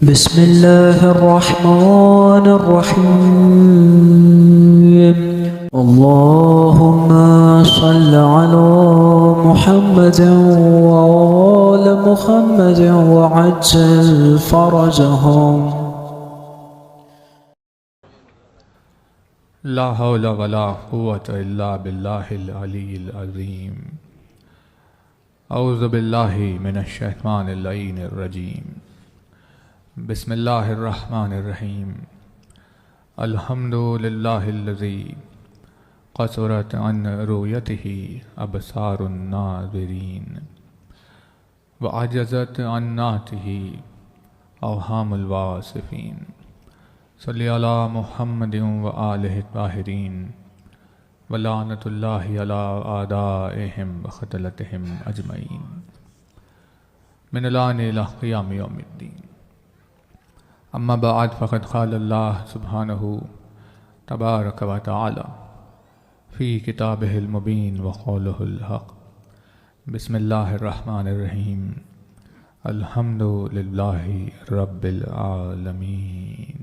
بسم الله الرحمن الرحيم. اللهم صل على محمد وآل محمد وعجل فرجهم. لا حول ولا قوة إلا بالله العلي العظيم. أعوذ بالله من الشيطان اللعين الرجيم. بسم الله الرحمن الرحيم. الحمد لله الذي قصرت عن رؤيته أبصار الناظرين وعجزت عن نعته أوهام الواصفين. صلی علی محمد وآلہ الطاہرین ولعنۃ اللہ علی اعدائہم وقتلتہم اجمعین من الآن الی قیام یوم الدین. اما بعد فقد قال اللہ سبحانہ تبارک و تعالی فی کتابہ المبین وقولہ الحق. بسم اللہ الرحمن الرحیم. الحمد للہ رب العالمین.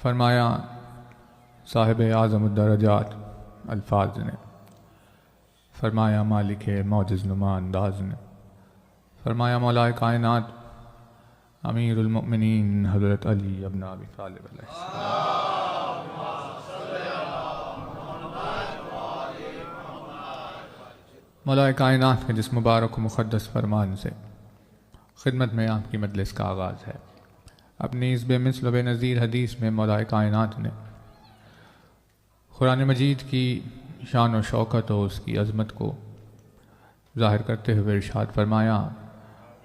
فرمایا صاحب اعظم الدرجات الفاظ نے، فرمایا مالک معجز نما انداز نے، فرمایا مولا کائنات امیر المؤمنین حضرت علی ابن ابی طالب علیہ السلام. مولا کائنات کے جس مبارک و مقدس فرمان سے خدمت میں آپ کی مجلس کا آغاز ہے. اپنی اس بے مثل و بے نظیر حدیث میں مولا کائنات نے قرآن مجید کی شان و شوکت و اس کی عظمت کو ظاہر کرتے ہوئے ارشاد فرمایا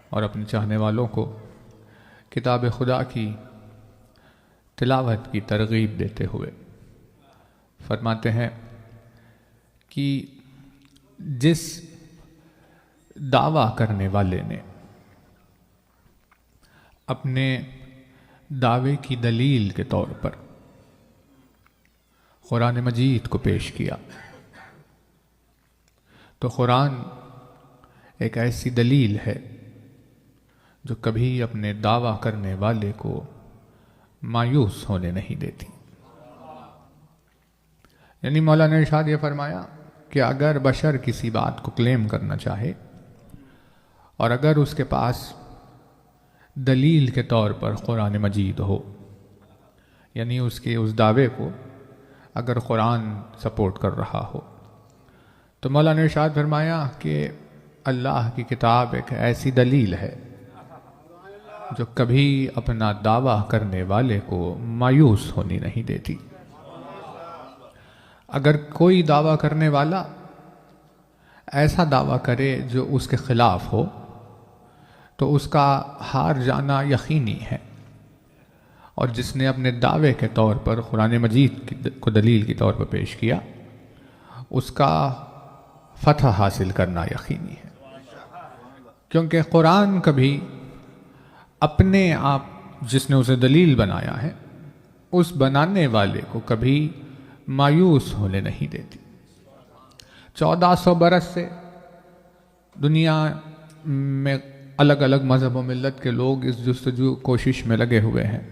اور اپنے چاہنے والوں کو کتاب خدا کی تلاوت کی ترغیب دیتے ہوئے فرماتے ہیں کہ جس دعویٰ کرنے والے نے اپنے دعوے کی دلیل کے طور پر قرآن مجید کو پیش کیا تو قرآن ایک ایسی دلیل ہے جو کبھی اپنے دعویٰ کرنے والے کو مایوس ہونے نہیں دیتی. یعنی مولانا نے ارشاد یہ فرمایا کہ اگر بشر کسی بات کو کلیم کرنا چاہے اور اگر اس کے پاس دلیل کے طور پر قرآن مجید ہو، یعنی اس کے اس دعوے کو اگر قرآن سپورٹ کر رہا ہو، تو مولانا نے ارشاد فرمایا کہ اللہ کی کتاب ایک ایسی دلیل ہے جو کبھی اپنا دعویٰ کرنے والے کو مایوس ہونے نہیں دیتی. اگر کوئی دعویٰ کرنے والا ایسا دعویٰ کرے جو اس کے خلاف ہو تو اس کا ہار جانا یقینی ہے، اور جس نے اپنے دعوے کے طور پر قرآن مجید کو دلیل کے طور پر پیش کیا اس کا فتح حاصل کرنا یقینی ہے. کیونکہ قرآن کبھی اپنے آپ جس نے اسے دلیل بنایا ہے اس بنانے والے کو کبھی مایوس ہونے نہیں دیتی. 1400 برس سے دنیا میں الگ الگ مذہب و ملت کے لوگ اس جستجو کوشش میں لگے ہوئے ہیں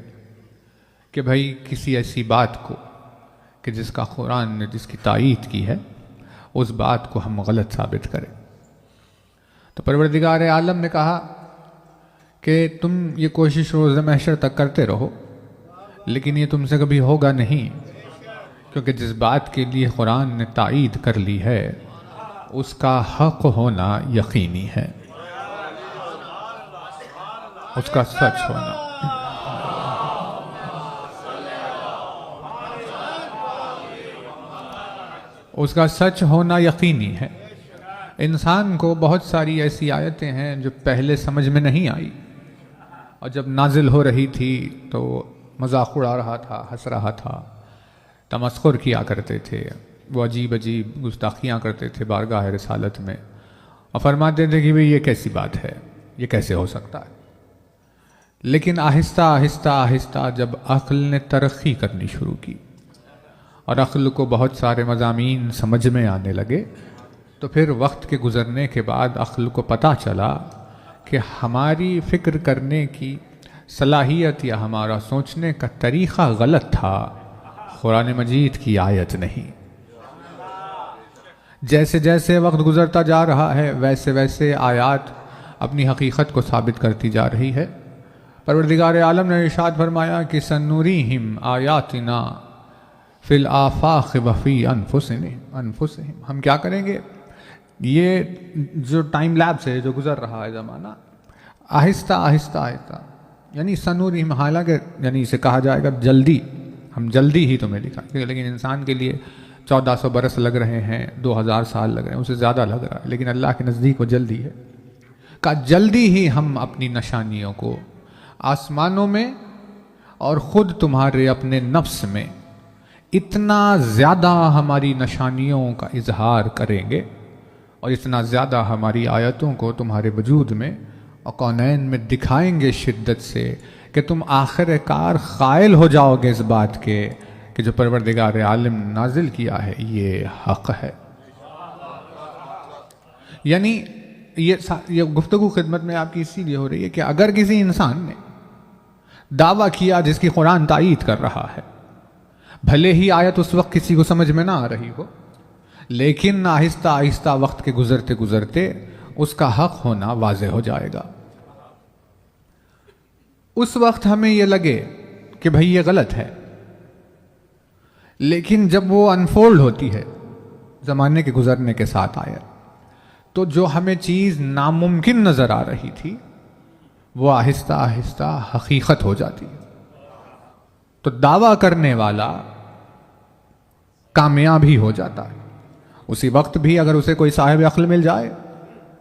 کہ بھائی کسی ایسی بات کو کہ جس کا قرآن نے جس کی تائید کی ہے اس بات کو ہم غلط ثابت کریں. تو پروردگار عالم نے کہا کہ تم یہ کوشش روز محشر تک کرتے رہو، لیکن یہ تم سے کبھی ہوگا نہیں، کیونکہ جس بات کے لیے قرآن نے تائید کر لی ہے اس کا حق ہونا یقینی ہے، اس کا سچ ہونا. اس کا سچ ہونا یقینی ہے. انسان کو بہت ساری ایسی آیتیں ہیں جو پہلے سمجھ میں نہیں آئی، اور جب نازل ہو رہی تھی تو مذاق اڑا رہا تھا، ہنس رہا تھا، تمسخر کیا کرتے تھے، وہ عجیب عجیب گستاخیاں کرتے تھے بارگاہ رسالت میں، اور فرماتے تھے کہ بھئی یہ کیسی بات ہے، یہ کیسے ہو سکتا ہے. لیکن آہستہ آہستہ آہستہ جب عقل نے ترقی کرنی شروع کی اور عقل کو بہت سارے مضامین سمجھ میں آنے لگے تو پھر وقت کے گزرنے کے بعد عقل کو پتہ چلا کہ ہماری فکر کرنے کی صلاحیت یا ہمارا سوچنے کا طریقہ غلط تھا، قرآن مجید کی آیت نہیں۔ جیسے جیسے وقت گزرتا جا رہا ہے ویسے ویسے آیات اپنی حقیقت کو ثابت کرتی جا رہی ہے۔ پروردگار عالم نے ارشاد فرمایا کہ سنوریہم آیاتنا فی الآفاق وفی انفسہم، ہم کیا کریں گے؟ یہ جو ٹائم لیپس ہے، جو گزر رہا ہے زمانہ، آہستہ آہستہ آہستہ، یعنی سنوریہم، حالانکہ یعنی اسے کہا جائے گا جلدی، ہم جلدی ہی تمہیں دکھائیں گے، لیکن انسان کے لیے 1400 برس لگ رہے ہیں، 2000 سال لگ رہے ہیں، اسے زیادہ لگ رہا ہے، لیکن اللہ کے نزدیک وہ جلدی ہے۔ کہ جلدی ہی ہم اپنی نشانیوں کو آسمانوں میں اور خود تمہارے اپنے نفس میں اتنا زیادہ ہماری نشانیوں کا اظہار کریں گے اور اتنا زیادہ ہماری آیتوں کو تمہارے وجود میں اور کونین میں دکھائیں گے شدت سے کہ تم آخر کار قائل ہو جاؤ گے اس بات کے کہ جو پروردگار عالم نازل کیا ہے یہ حق ہے۔ یعنی یہ گفتگو خدمت میں آپ کی اسی لیے ہو رہی ہے کہ اگر کسی انسان نے دعویٰ کیا جس کی قرآن تائید کر رہا ہے، بھلے ہی آیت اس وقت کسی کو سمجھ میں نہ آ رہی ہو، لیکن آہستہ آہستہ وقت کے گزرتے گزرتے اس کا حق ہونا واضح ہو جائے گا۔ اس وقت ہمیں یہ لگے کہ بھئی یہ غلط ہے، لیکن جب وہ انفولڈ ہوتی ہے زمانے کے گزرنے کے ساتھ آیت، تو جو ہمیں چیز ناممکن نظر آ رہی تھی وہ آہستہ آہستہ حقیقت ہو جاتی ہے۔ تو دعویٰ کرنے والا کامیاب ہی ہو جاتا ہے اسی وقت بھی، اگر اسے کوئی صاحب عقل مل جائے،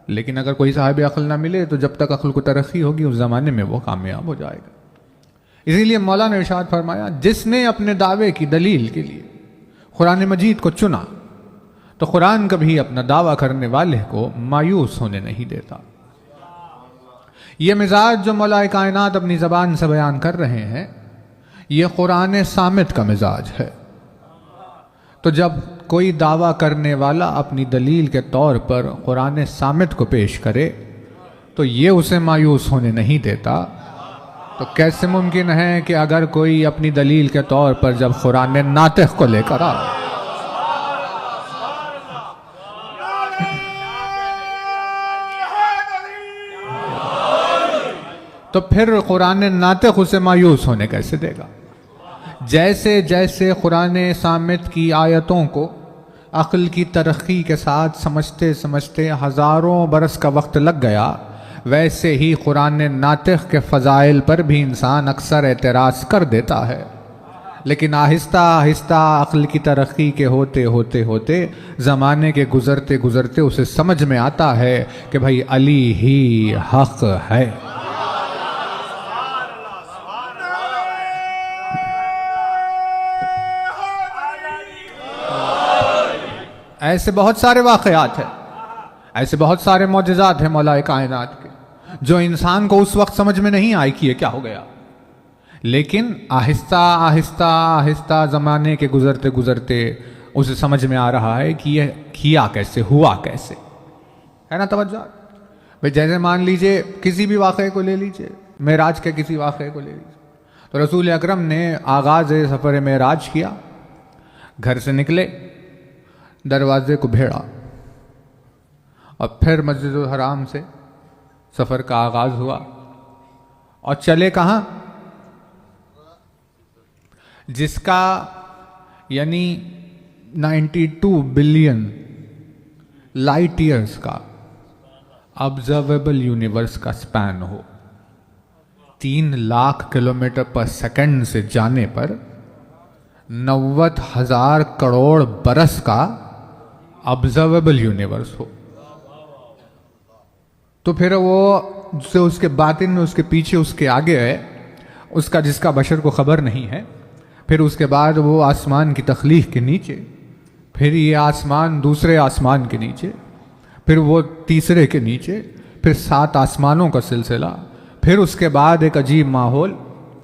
لیکن اگر کوئی صاحب عقل نہ ملے تو جب تک عقل کو ترقی ہوگی اس زمانے میں وہ کامیاب ہو جائے گا۔ اسی لیے مولا نے ارشاد فرمایا جس نے اپنے دعوے کی دلیل کے لیے قرآن مجید کو چنا تو قرآن کبھی اپنا دعویٰ کرنے والے کو مایوس ہونے نہیں دیتا۔ یہ مزاج جو مولا کائنات اپنی زبان سے بیان کر رہے ہیں یہ قرآن صامت کا مزاج ہے۔ تو جب کوئی دعویٰ کرنے والا اپنی دلیل کے طور پر قرآن صامت کو پیش کرے تو یہ اسے مایوس ہونے نہیں دیتا، تو کیسے ممکن ہے کہ اگر کوئی اپنی دلیل کے طور پر جب قرآن ناطق کو لے کر آئے تو پھر قرآن ناطق اسے مایوس ہونے کیسے دے گا؟ جیسے جیسے قرآن صامت کی آیتوں کو عقل کی ترقی کے ساتھ سمجھتے سمجھتے ہزاروں برس کا وقت لگ گیا، ویسے ہی قرآن ناطق کے فضائل پر بھی انسان اکثر اعتراض کر دیتا ہے، لیکن آہستہ آہستہ عقل کی ترقی کے ہوتے ہوتے ہوتے زمانے کے گزرتے گزرتے اسے سمجھ میں آتا ہے کہ بھائی علی ہی حق ہے۔ ایسے بہت سارے واقعات ہیں، ایسے بہت سارے معجزات ہیں مولا کائنات کے جو انسان کو اس وقت سمجھ میں نہیں آئی کہ یہ کیا ہو گیا، لیکن آہستہ آہستہ آہستہ زمانے کے گزرتے گزرتے اسے سمجھ میں آ رہا ہے کہ یہ کیا کیسے، ہوا کیسے، ہے نا توجہ؟ بھئی جیسے مان لیجئے کسی بھی واقعے کو لے لیجئے، معراج کے کسی واقعے کو لے لیجئے، تو رسول اکرم نے آغاز سفر معراج کیا، گھر سے نکلے، دروازے کو بھیڑا اور پھر مسجد الحرام سے سفر کا آغاز ہوا اور چلے کہاں؟ جس کا یعنی 92 بلین لائٹ ایئرز کا آبزرویبل یونیورس کا سپین ہو، 3 لاکھ کلومیٹر پر سیکنڈ سے جانے پر 90,000 کروڑ برس کا آبزرویبل یونیورس ہو، تو پھر وہ سے اس کے باطن میں، اس کے پیچھے، اس کے آگے ہے اس کا جس کا بشر کو خبر نہیں ہے، پھر اس کے بعد وہ آسمان کی تخلیق کے نیچے، پھر یہ آسمان دوسرے آسمان کے نیچے، پھر وہ تیسرے کے نیچے، پھر 7 آسمانوں کا سلسلہ، پھر اس کے بعد ایک عجیب ماحول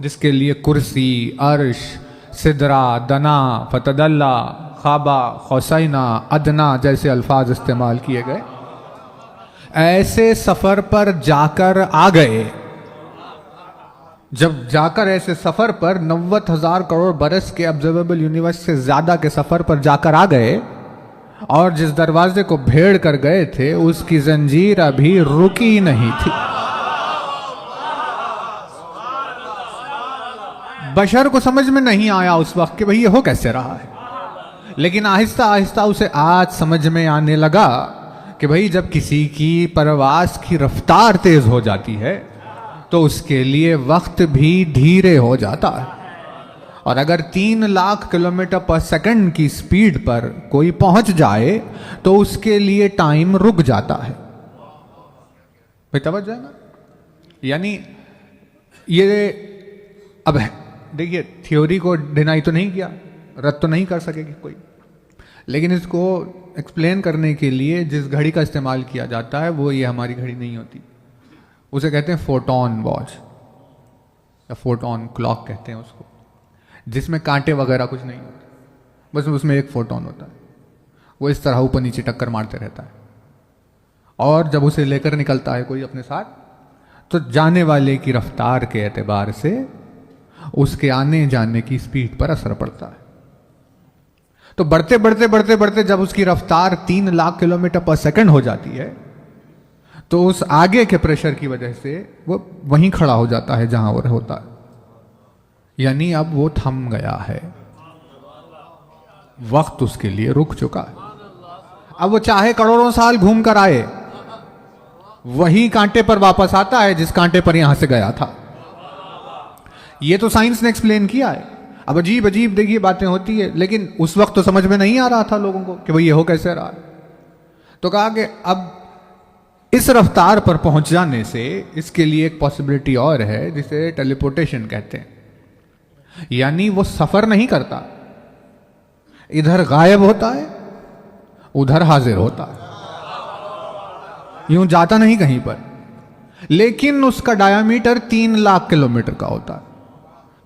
جس کے لیے کرسی، عرش، سدرہ، دنا، فتدلہ، خوابا خوسینا ادنا جیسے الفاظ استعمال کیے گئے، ایسے سفر پر جا کر آ گئے، جب جا کر ایسے سفر پر 90,000 کروڑ برس کے آبزرویبل یونیورس سے زیادہ کے سفر پر جا کر آ گئے، اور جس دروازے کو بھیڑ کر گئے تھے اس کی زنجیر ابھی رکی نہیں تھی۔ بشر کو سمجھ میں نہیں آیا اس وقت کہ بھئی یہ ہو کیسے رہا ہے، لیکن آہستہ آہستہ اسے آج سمجھ میں آنے لگا کہ بھئی جب کسی کی پرواز کی رفتار تیز ہو جاتی ہے تو اس کے لیے وقت بھی دھیرے ہو جاتا ہے، اور اگر 3 لاکھ کلومیٹر پر سیکنڈ کی سپیڈ پر کوئی پہنچ جائے تو اس کے لیے ٹائم رک جاتا ہے۔ بھئی توجہ ہے نا؟ یعنی یہ اب دیکھیے تھیوری کو ڈینائی تو نہیں کیا، رد تو نہیں کر سکے گی کوئی، لیکن اس کو ایکسپلین کرنے کے لیے جس گھڑی کا استعمال کیا جاتا ہے وہ یہ ہماری گھڑی نہیں ہوتی، اسے کہتے ہیں فوٹون واچ یا فوٹون کلاک کہتے ہیں اس کو، جس میں کانٹے وغیرہ کچھ نہیں ہوتے، بس اس میں ایک فوٹون ہوتا ہے، وہ اس طرح اوپر نیچے ٹکر مارتے رہتا ہے، اور جب اسے لے کر نکلتا ہے کوئی اپنے ساتھ تو جانے والے کی رفتار کے اعتبار سے اس کے آنے جانے کی سپیڈ پر اثر پڑتا ہے۔ تو بڑھتے بڑھتے بڑھتے بڑھتے جب اس کی رفتار 3 لاکھ کلومیٹر پر سیکنڈ ہو جاتی ہے تو اس آگے کے پریشر کی وجہ سے وہ وہیں کھڑا ہو جاتا ہے جہاں وہ ہوتا ہے، یعنی اب وہ تھم گیا ہے، وقت اس کے لیے رک چکا ہے۔ اب وہ چاہے کروڑوں سال گھوم کر آئے وہی کانٹے پر واپس آتا ہے جس کانٹے پر یہاں سے گیا تھا۔ یہ تو سائنس نے ایکسپلین کیا ہے۔ اب عجیب عجیب دیکھیے باتیں ہوتی ہے، لیکن اس وقت تو سمجھ میں نہیں آ رہا تھا لوگوں کو کہ بھئی یہ ہو کیسے رہا ہے۔ تو کہا کہ اب اس رفتار پر پہنچ جانے سے اس کے لیے ایک پاسبلٹی اور ہے جسے ٹیلیپورٹیشن کہتے ہیں، یعنی وہ سفر نہیں کرتا، ادھر غائب ہوتا ہے ادھر حاضر ہوتا ہے، یوں جاتا نہیں کہیں پر، لیکن اس کا ڈایامیٹر 3 لاکھ کلومیٹر کا ہوتا ہے،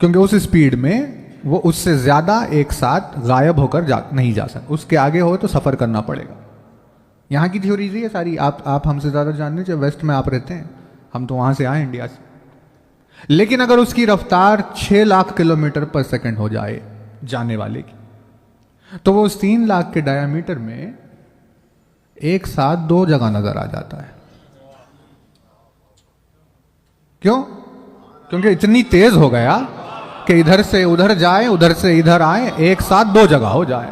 کیونکہ اس سپیڈ میں وہ اس سے زیادہ ایک ساتھ غائب ہو کر نہیں جا سکتا، اس کے آگے ہو تو سفر کرنا پڑے گا۔ یہاں کی تھیوریز ہے ساری، آپ ہم سے زیادہ جاننے چاہے ویسٹ میں آپ رہتے ہیں، ہم تو وہاں سے آئے انڈیا سے، لیکن اگر اس کی رفتار 6 لاکھ کلومیٹر پر سیکنڈ ہو جائے جانے والے کی، تو وہ اس 3 لاکھ کے ڈایامیٹر میں ایک ساتھ 2 جگہ نظر آ جاتا ہے۔ کیوں؟ کیونکہ اتنی تیز ہو گیا کہ ادھر سے ادھر جائیں ادھر سے ادھر آئیں، ایک ساتھ 2 جگہ ہو جائے۔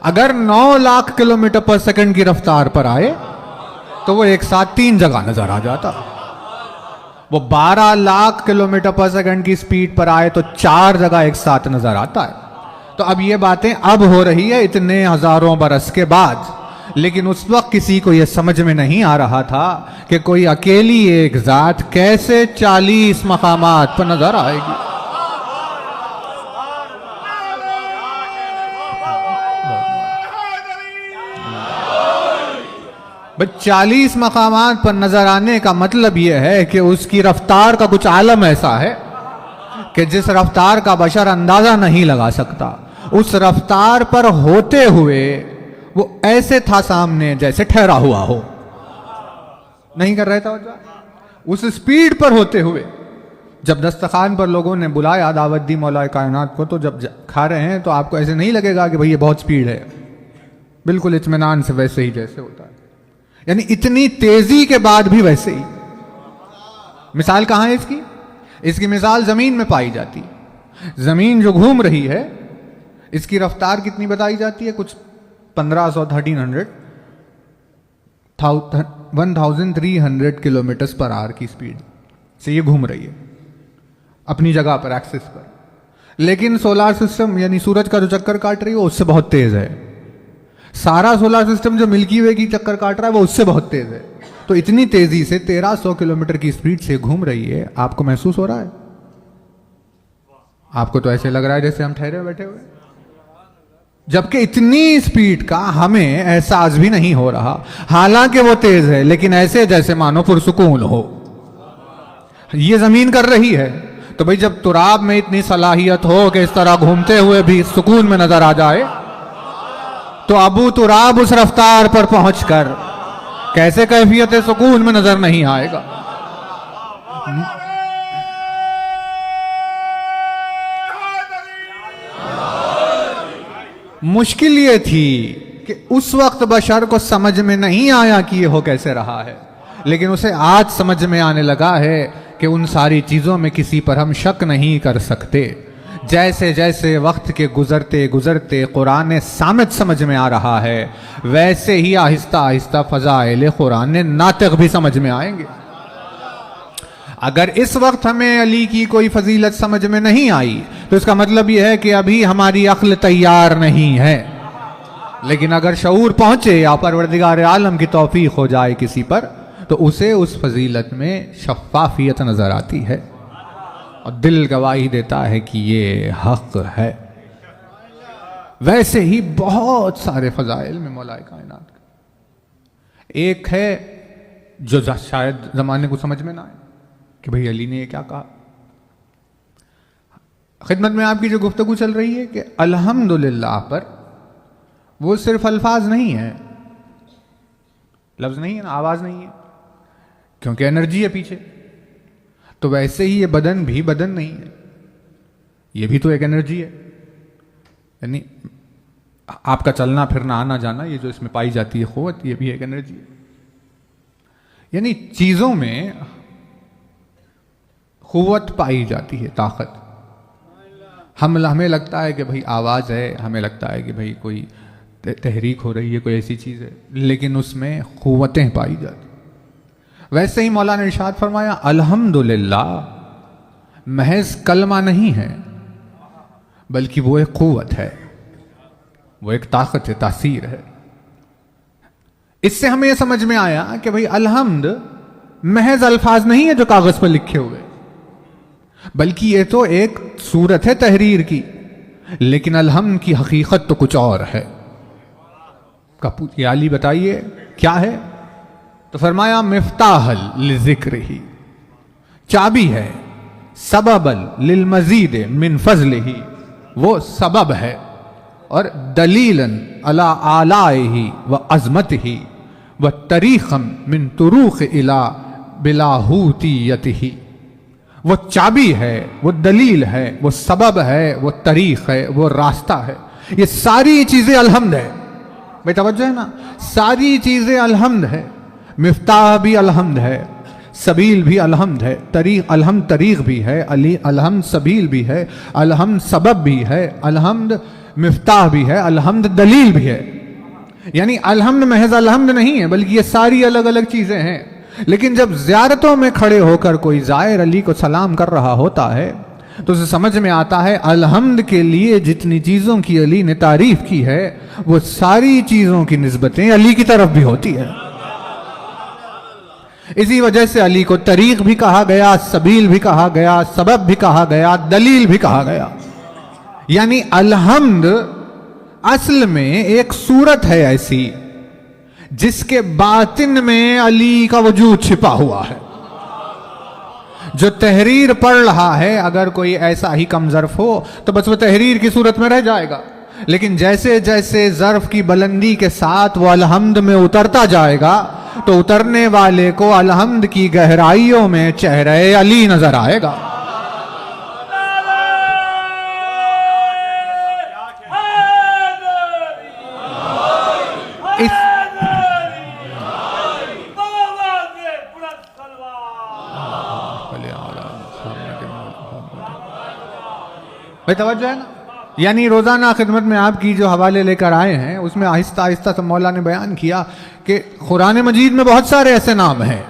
اگر 9 لاکھ کلومیٹر پر سیکنڈ کی رفتار پر آئے تو وہ ایک ساتھ 3 جگہ نظر آ جاتا۔ وہ 12 لاکھ کلومیٹر پر سیکنڈ کی سپیڈ پر آئے تو 4 جگہ ایک ساتھ نظر آتا ہے۔ تو اب یہ باتیں اب ہو رہی ہے اتنے ہزاروں برس کے بعد، لیکن اس وقت کسی کو یہ سمجھ میں نہیں آ رہا تھا کہ کوئی اکیلی ایک ذات کیسے 40 مقامات پر نظر آئے گی۔ بس 40 مقامات پر نظر آنے کا مطلب یہ ہے کہ اس کی رفتار کا کچھ عالم ایسا ہے کہ جس رفتار کا بشر اندازہ نہیں لگا سکتا، اس رفتار پر ہوتے ہوئے وہ ایسے تھا سامنے جیسے ٹھہرا ہوا ہو، نہیں کر رہے توجہ، اس سپیڈ پر ہوتے ہوئے۔ جب دسترخوان پر لوگوں نے بلایا دعوت دی مولا کائنات کو، تو جب کھا رہے ہیں تو آپ کو ایسے نہیں لگے گا کہ بھئی یہ بہت سپیڈ ہے، بالکل اطمینان سے ویسے ہی جیسے ہوتا ہے، یعنی اتنی تیزی کے بعد بھی ویسے ہی۔ مثال کہاں ہے اس کی؟ اس کی مثال زمین میں پائی جاتی ہے۔ زمین جو گھوم رہی ہے اس کی رفتار کتنی بتائی جاتی ہے؟ کچھ 1300 کلومیٹرز پر آور کی سپیڈ سے یہ گھوم رہی ہے اپنی جگہ پر ایکسس پر، لیکن سولار سسٹم یعنی سورج کا جو چکر کاٹ رہی ہے وہ اس سے بہت تیز ہے۔ سارا سولار سسٹم جو ملکی وے کی چکر کاٹ رہا ہے وہ اس سے بہت تیز ہے، تو اتنی تیزی سے 1300 کلومیٹر کی سپیڈ سے گھوم رہی ہے۔ آپ کو محسوس ہو رہا ہے؟ آپ کو تو ایسے لگ رہا ہے جیسے ہم ٹھہرے بیٹھے ہوئے، جبکہ اتنی سپیڈ کا ہمیں احساس بھی نہیں ہو رہا، حالانکہ وہ تیز ہے، لیکن ایسے جیسے مانو پرسکون ہو۔ یہ زمین کر رہی ہے، تو بھئی جب تراب میں اتنی صلاحیت ہو کہ اس طرح گھومتے ہوئے بھی سکون میں نظر آ جائے تو ابو تراب اس رفتار پر پہنچ کر کیسے کیفیت سکون میں نظر نہیں آئے گا. مشکل یہ تھی کہ اس وقت بشر کو سمجھ میں نہیں آیا کہ یہ ہو کیسے رہا ہے، لیکن اسے آج سمجھ میں آنے لگا ہے کہ ان ساری چیزوں میں کسی پر ہم شک نہیں کر سکتے. جیسے جیسے وقت کے گزرتے گزرتے قرآن صامت سمجھ میں آ رہا ہے، ویسے ہی آہستہ آہستہ فضائل قرآن ناطق بھی سمجھ میں آئیں گے. اگر اس وقت ہمیں علی کی کوئی فضیلت سمجھ میں نہیں آئی تو اس کا مطلب یہ ہے کہ ابھی ہماری عقل تیار نہیں ہے. لیکن اگر شعور پہنچے یا پروردگار عالم کی توفیق ہو جائے کسی پر تو اسے اس فضیلت میں شفافیت نظر آتی ہے اور دل گواہی دیتا ہے کہ یہ حق ہے. ویسے ہی بہت سارے فضائل میں مولا کائنات کا ایک ہے جو شاید زمانے کو سمجھ میں نہ آئے کہ بھئی علی نے یہ کیا کہا. خدمت میں آپ کی جو گفتگو چل رہی ہے کہ الحمدللہ پر وہ صرف الفاظ نہیں ہیں، لفظ نہیں ہے نا، آواز نہیں ہے، کیونکہ انرجی ہے پیچھے. تو ویسے ہی یہ بدن بھی بدن نہیں ہے، یہ بھی تو ایک انرجی ہے. یعنی آپ کا چلنا پھرنا آنا جانا یہ جو اس میں پائی جاتی ہے قوت، یہ بھی ایک انرجی ہے. یعنی چیزوں میں قوت پائی جاتی ہے، طاقت. ہمیں لگتا ہے کہ بھئی آواز ہے، ہمیں لگتا ہے کہ بھئی کوئی تحریک ہو رہی ہے، کوئی ایسی چیز ہے، لیکن اس میں قوتیں پائی جاتی. ویسے ہی مولانا نے ارشاد فرمایا الحمدللہ محض کلمہ نہیں ہے، بلکہ وہ ایک قوت ہے، وہ ایک طاقت ہے، تاثیر ہے. اس سے ہمیں یہ سمجھ میں آیا کہ بھئی الحمد محض الفاظ نہیں ہے جو کاغذ پر لکھے ہوئے، بلکہ یہ تو ایک صورت ہے تحریر کی. لیکن الحمد کی حقیقت تو کچھ اور ہے. یا علی بتائیے کیا ہے؟ تو فرمایا مفتاح لذکر ہی، چابی ہے، سبب للمزید من فضل ہی، وہ سبب ہے، اور دلیلا علی آلائہ و عظمت ہی، و طریقا من طروق الی بلاہوتیت ہی. وہ چابی ہے، وہ دلیل ہے، وہ سبب ہے، وہ طریق ہے، وہ راستہ ہے. یہ ساری چیزیں الحمد ہے. بھائی توجہ ہے نا، ساری چیزیں الحمد ہے. مفتاح بھی الحمد ہے، سبیل بھی الحمد ہے، طریق الحمد طریق بھی ہے، الحمد سبیل بھی ہے، الحمد سبب بھی ہے، الحمد مفتاح بھی ہے، الحمد دلیل بھی ہے. یعنی الحمد محض الحمد نہیں ہے، بلکہ یہ ساری الگ الگ چیزیں ہیں. لیکن جب زیارتوں میں کھڑے ہو کر کوئی زائر علی کو سلام کر رہا ہوتا ہے تو اسے سمجھ میں آتا ہے الحمد کے لیے جتنی چیزوں کی علی نے تعریف کی ہے وہ ساری چیزوں کی نسبتیں علی کی طرف بھی ہوتی ہے. اسی وجہ سے علی کو طریق بھی کہا گیا، سبیل بھی کہا گیا، سبب بھی کہا گیا، دلیل بھی کہا گیا. یعنی الحمد اصل میں ایک صورت ہے ایسی جس کے باطن میں علی کا وجود چھپا ہوا ہے. جو تحریر پڑھ رہا ہے اگر کوئی ایسا ہی کم ظرف ہو تو بس وہ تحریر کی صورت میں رہ جائے گا. لیکن جیسے جیسے ظرف کی بلندی کے ساتھ وہ الحمد میں اترتا جائے گا تو اترنے والے کو الحمد کی گہرائیوں میں چہرہ علی نظر آئے گا. بھائی توجہ ہے نا، یعنی روزانہ خدمت میں آپ کی جو حوالے لے کر آئے ہیں اس میں آہستہ آہستہ تو مولا نے بیان کیا کہ قرآن مجید میں بہت سارے ایسے نام ہیں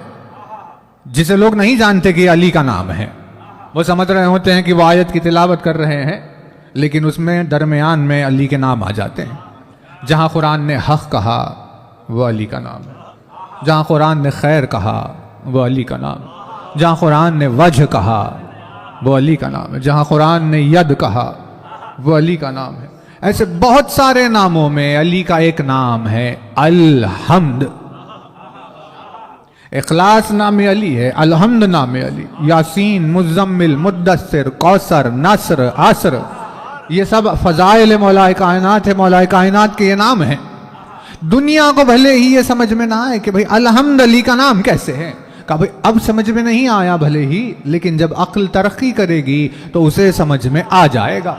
جسے لوگ نہیں جانتے کہ یہ علی کا نام ہے. وہ سمجھ رہے ہوتے ہیں کہ وہ آیت کی تلاوت کر رہے ہیں، لیکن اس میں درمیان میں علی کے نام آ جاتے ہیں. جہاں قرآن نے حق کہا وہ علی کا نام ہے، جہاں قرآن نے خیر کہا وہ علی کا نام ہے، جہاں قرآن نے وجہ کہا وہ علی کا نام ہے، جہاں قرآن نے ید کہا وہ علی کا نام ہے. ایسے بہت سارے ناموں میں علی کا ایک نام ہے الحمد. اخلاص نام علی ہے، الحمد نام علی. یاسین، مزمل، مدثر، کوثر، نصر، عصر، یہ سب فضائل مولا کائنات ہے، مولا کائنات کے یہ نام ہیں. دنیا کو بھلے ہی یہ سمجھ میں نہ آئے کہ بھئی الحمد علی کا نام کیسے ہے، کہا بھئی اب سمجھ میں نہیں آیا بھلے ہی، لیکن جب عقل ترقی کرے گی تو اسے سمجھ میں آ جائے گا۔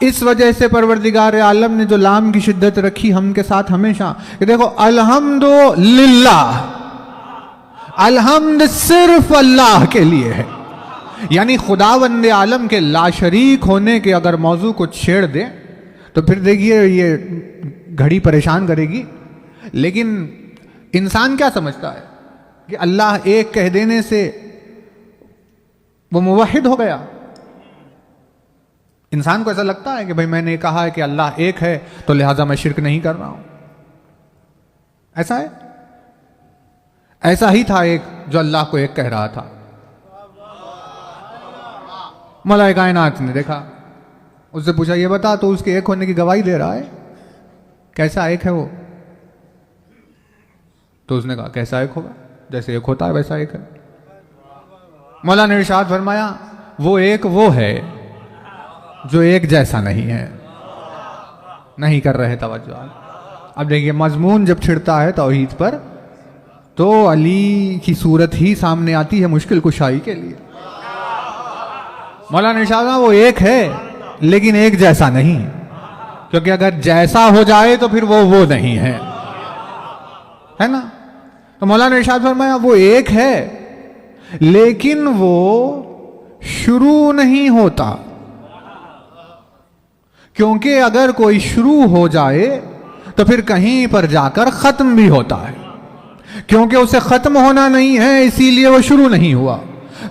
اس وجہ سے پروردگار عالم نے جو لام کی شدت رکھی ہم کے ساتھ ہمیشہ، کہ دیکھو الحمد للہ، الحمد صرف اللہ کے لیے ہے، یعنی خداوند عالم کے لا شریک ہونے کے اگر موضوع کو چھیڑ دے تو پھر دیکھیے یہ گھڑی پریشان کرے گی۔ لیکن انسان کیا سمجھتا ہے کہ اللہ ایک کہہ دینے سے وہ موحد ہو گیا۔ انسان کو ایسا لگتا ہے کہ بھئی میں نے کہا ہے کہ اللہ ایک ہے تو لہٰذا میں شرک نہیں کر رہا ہوں۔ ایسا ہے؟ ایسا ہی تھا ایک جو اللہ کو ایک کہہ رہا تھا۔ مولائے کائنات نے دیکھا، اس سے پوچھا یہ بتا تو اس کے ایک ہونے کی گواہی دے رہا ہے، کیسا ایک ہے وہ؟ تو اس نے کہا کیسا ایک ہوگا، جیسے ایک ہوتا ہے ویسا ایک ہے۔ مولا نے ارشاد فرمایا وہ ایک وہ ہے جو ایک جیسا نہیں ہے۔ نہیں کر رہے توجہ۔ اب دیکھیے مضمون جب چھڑتا ہے توحید پر تو علی کی صورت ہی سامنے آتی ہے مشکل کشائی کے لیے۔ مولانا ارشاد وہ ایک ہے لیکن ایک جیسا نہیں، کیونکہ اگر جیسا ہو جائے تو پھر وہ نہیں ہے نا۔ تو مولانا ارشاد فرمایا وہ ایک ہے لیکن وہ شروع نہیں ہوتا، کیونکہ اگر کوئی شروع ہو جائے تو پھر کہیں پر جا کر ختم بھی ہوتا ہے، کیونکہ اسے ختم ہونا نہیں ہے اسی لیے وہ شروع نہیں ہوا۔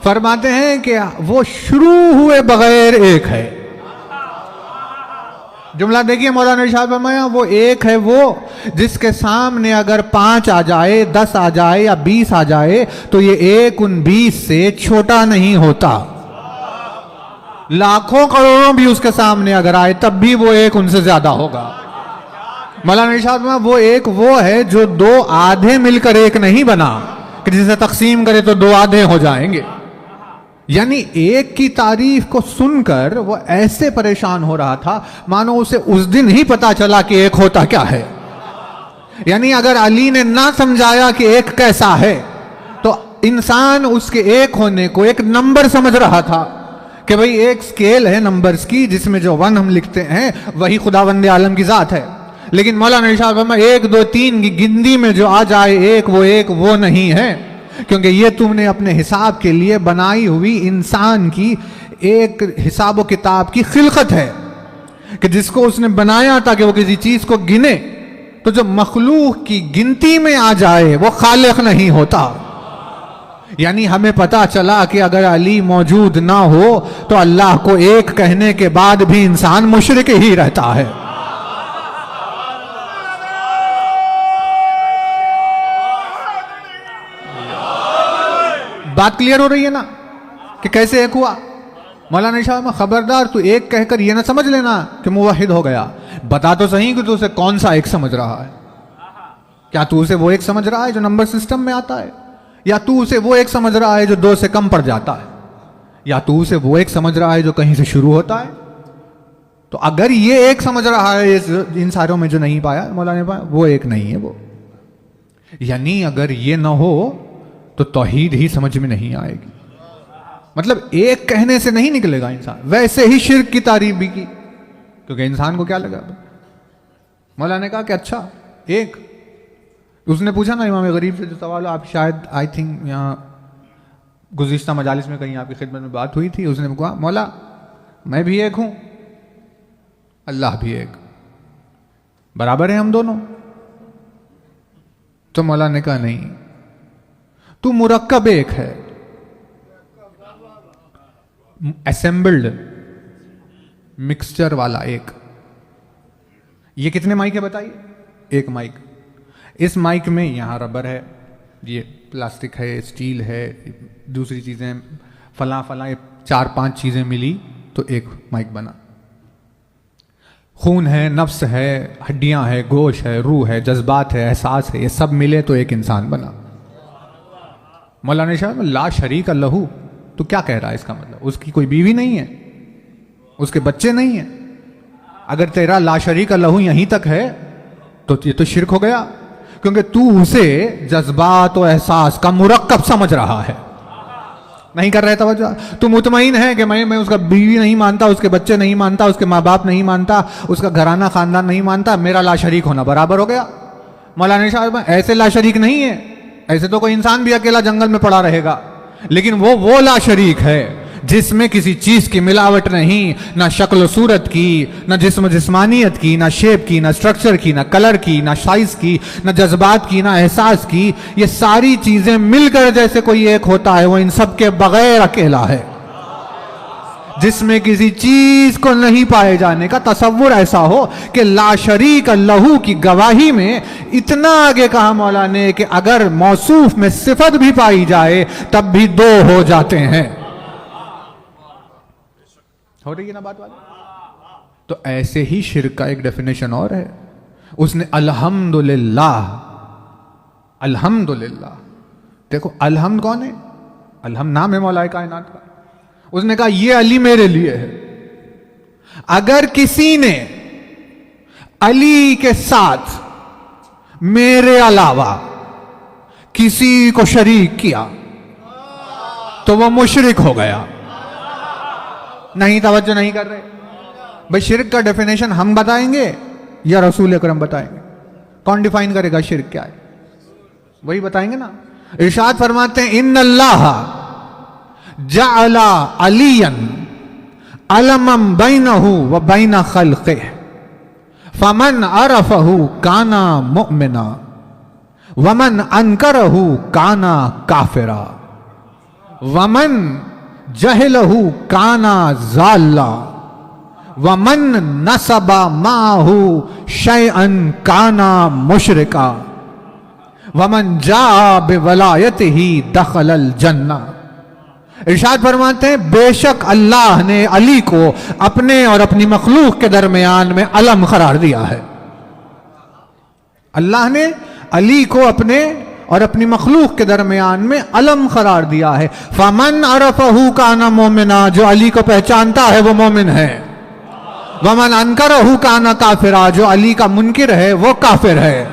فرماتے ہیں کہ وہ شروع ہوئے بغیر ایک ہے۔ جملہ دیکھیے مولانا ارشاد فرمایا وہ ایک ہے وہ جس کے سامنے اگر 5 آ جائے، 10 آ جائے یا 20 آ جائے تو یہ ایک ان 20 سے چھوٹا نہیں ہوتا۔ لاکھوں کروڑوں بھی اس کے سامنے اگر آئے تب بھی وہ ایک ان سے زیادہ ہوگا۔ مولانا ارشاد فرمایا وہ ایک وہ ہے جو 2 آدھے مل کر ایک نہیں بنا کہ جسے تقسیم کرے تو 2 آدھے ہو جائیں گے۔ یعنی ایک کی تعریف کو سن کر وہ ایسے پریشان ہو رہا تھا مانو اسے اس دن ہی پتا چلا کہ ایک ہوتا کیا ہے۔ یعنی اگر علی نے نہ سمجھایا کہ ایک کیسا ہے تو انسان اس کے ایک ہونے کو ایک نمبر سمجھ رہا تھا کہ بھئی ایک سکیل ہے نمبرز کی جس میں جو 1 ہم لکھتے ہیں وہی خداوند عالم کی ذات ہے۔ لیکن مولانا ارشاد فرمایا 1 2 3 کی گنتی میں جو آ جائے ایک وہ نہیں ہے، کیونکہ یہ تم نے اپنے حساب کے لیے بنائی ہوئی انسان کی ایک حساب و کتاب کی خلقت ہے کہ جس کو اس نے بنایا تھا کہ وہ کسی چیز کو گنے، تو جو مخلوق کی گنتی میں آ جائے وہ خالق نہیں ہوتا۔ یعنی ہمیں پتا چلا کہ اگر علی موجود نہ ہو تو اللہ کو ایک کہنے کے بعد بھی انسان مشرک ہی رہتا ہے۔ بات کلیئر ہو رہی ہے نا کہ کیسے ایک ہوا؟ مولانا ارشاد خبردار تو ایک کہہ کر یہ نہ سمجھ لینا کہ موحد ہو گیا، بتا تو صحیح کہ تو اسے کون سا ایک سمجھ رہا ہے۔ کیا تو اسے وہ ایک سمجھ رہا ہے جو نمبر سسٹم میں آتا ہے، یا تو اسے وہ ایک سمجھ رہا ہے جو 2 سے کم پڑ جاتا ہے، یا تو اسے وہ ایک سمجھ رہا ہے جو کہیں سے شروع ہوتا ہے؟ تو اگر یہ ایک سمجھ رہا ہے ان ساروں میں جو نہیں پایا مولانا نے پایا وہ ایک نہیں ہے وہ، یعنی اگر یہ نہ ہو تو توحید ہی سمجھ میں نہیں آئے گی۔ مطلب ایک کہنے سے نہیں نکلے گا انسان، ویسے ہی شرک کی تعریف بھی کی، کیونکہ انسان کو کیا لگا؟ مولانا نے کہا کہ اچھا ایک، اس نے پوچھا نا امام غریب سے جو سوال آپ شاید آئی تھنک یہاں گزشتہ مجالس میں کہیں آپ کی خدمت میں بات ہوئی تھی، اس نے کہا مولا میں بھی ایک ہوں، اللہ بھی ایک، برابر ہیں ہم دونوں؟ تو مولا نے کہا نہیں، تو مرکب ایک ہے، اسمبلڈ مکسچر والا ایک۔ یہ کتنے مائک ہے بتائیے؟ ایک مائک، اس مائک میں یہاں ربر ہے، یہ پلاسٹک ہے، اسٹیل ہے، دوسری چیزیں فلاں 4-5 چیزیں ملی تو ایک مائک بنا۔ خون ہے، نفس ہے، ہڈیاں ہے، گوشت ہے، روح ہے، جذبات ہے، احساس ہے، یہ سب ملے تو ایک انسان بنا۔ مولانا شاہ لا شریک لہو، تو کیا کہہ رہا ہے؟ اس کا مطلب اس کی کوئی بیوی نہیں ہے، اس کے بچے نہیں ہیں۔ اگر تیرا لا شریک لہو یہیں تک ہے تو یہ تو شرک ہو گیا، کیونکہ تو اسے جذبات و احساس کا مرکب سمجھ رہا ہے. نہیں کر رہے توجہ؟ تو مطمئن ہے کہ میں اس کا بیوی نہیں مانتا، اس کے بچے نہیں مانتا، اس کے ماں باپ نہیں مانتا، اس کا گھرانہ خاندان نہیں مانتا، میرا لا شریک ہونا برابر ہو گیا. مولانا صاحب ایسے لا شریک نہیں ہے، ایسے تو کوئی انسان بھی اکیلا جنگل میں پڑا رہے گا، لیکن وہ لا شریک ہے جس میں کسی چیز کی ملاوٹ نہیں، نہ شکل و صورت کی، نہ جسم و جسمانیت کی، نہ شیپ کی، نہ سٹرکچر کی، نہ کلر کی، نہ سائز کی، نہ جذبات کی، نہ احساس کی. یہ ساری چیزیں مل کر جیسے کوئی ایک ہوتا ہے، وہ ان سب کے بغیر اکیلا ہے، جس میں کسی چیز کو نہیں پائے جانے کا تصور ایسا ہو کہ لا شریک لہو کی گواہی میں اتنا آگے کہا مولا نے کہ اگر موصوف میں صفت بھی پائی جائے تب بھی دو ہو جاتے ہیں. ہو رہی ہے نا بات والی؟ تو ایسے ہی شرک کا ایک ڈیفینیشن اور ہے. اس نے الحمدللہ، الحمدللہ، دیکھو الحمد کون ہے؟ الحمد نام ہے مولا کائنات کا. اس نے کہا یہ علی میرے لیے ہے. اگر کسی نے علی کے ساتھ میرے علاوہ کسی کو شریک کیا تو وہ مشرک ہو گیا. نہیں توجہ نہیں کر رہے بھئی. شرک کا ڈیفینیشن ہم بتائیں گے یا رسول اکرم بتائیں گے؟ کون ڈیفائن کرے گا شرک کیا ہے؟ وہی بتائیں گے نا. ارشاد فرماتے ہیں ان اللہ جعل علیا علما بینہ و بین خلقہ فمن عرفہ کانا مؤمنا ومن انکرہ کانا کافرا ومن جہلہ کانا ضالا ومن نسب معہ شیئا کانا مشرکا ومن جاء بولایتہ دخل الجنہ. ارشاد فرماتے ہیں بے شک اللہ نے علی کو اپنے اور اپنی مخلوق کے درمیان میں علم قرار دیا ہے. اللہ نے علی کو اپنے اور اپنی مخلوق کے درمیان میں علم قرار دیا ہے. فمن عرفہ کان مومنا، جو علی کو پہچانتا ہے وہ مومن ہے. ومن انکرہ کان کافرا، جو علی کا منکر ہے وہ کافر ہے.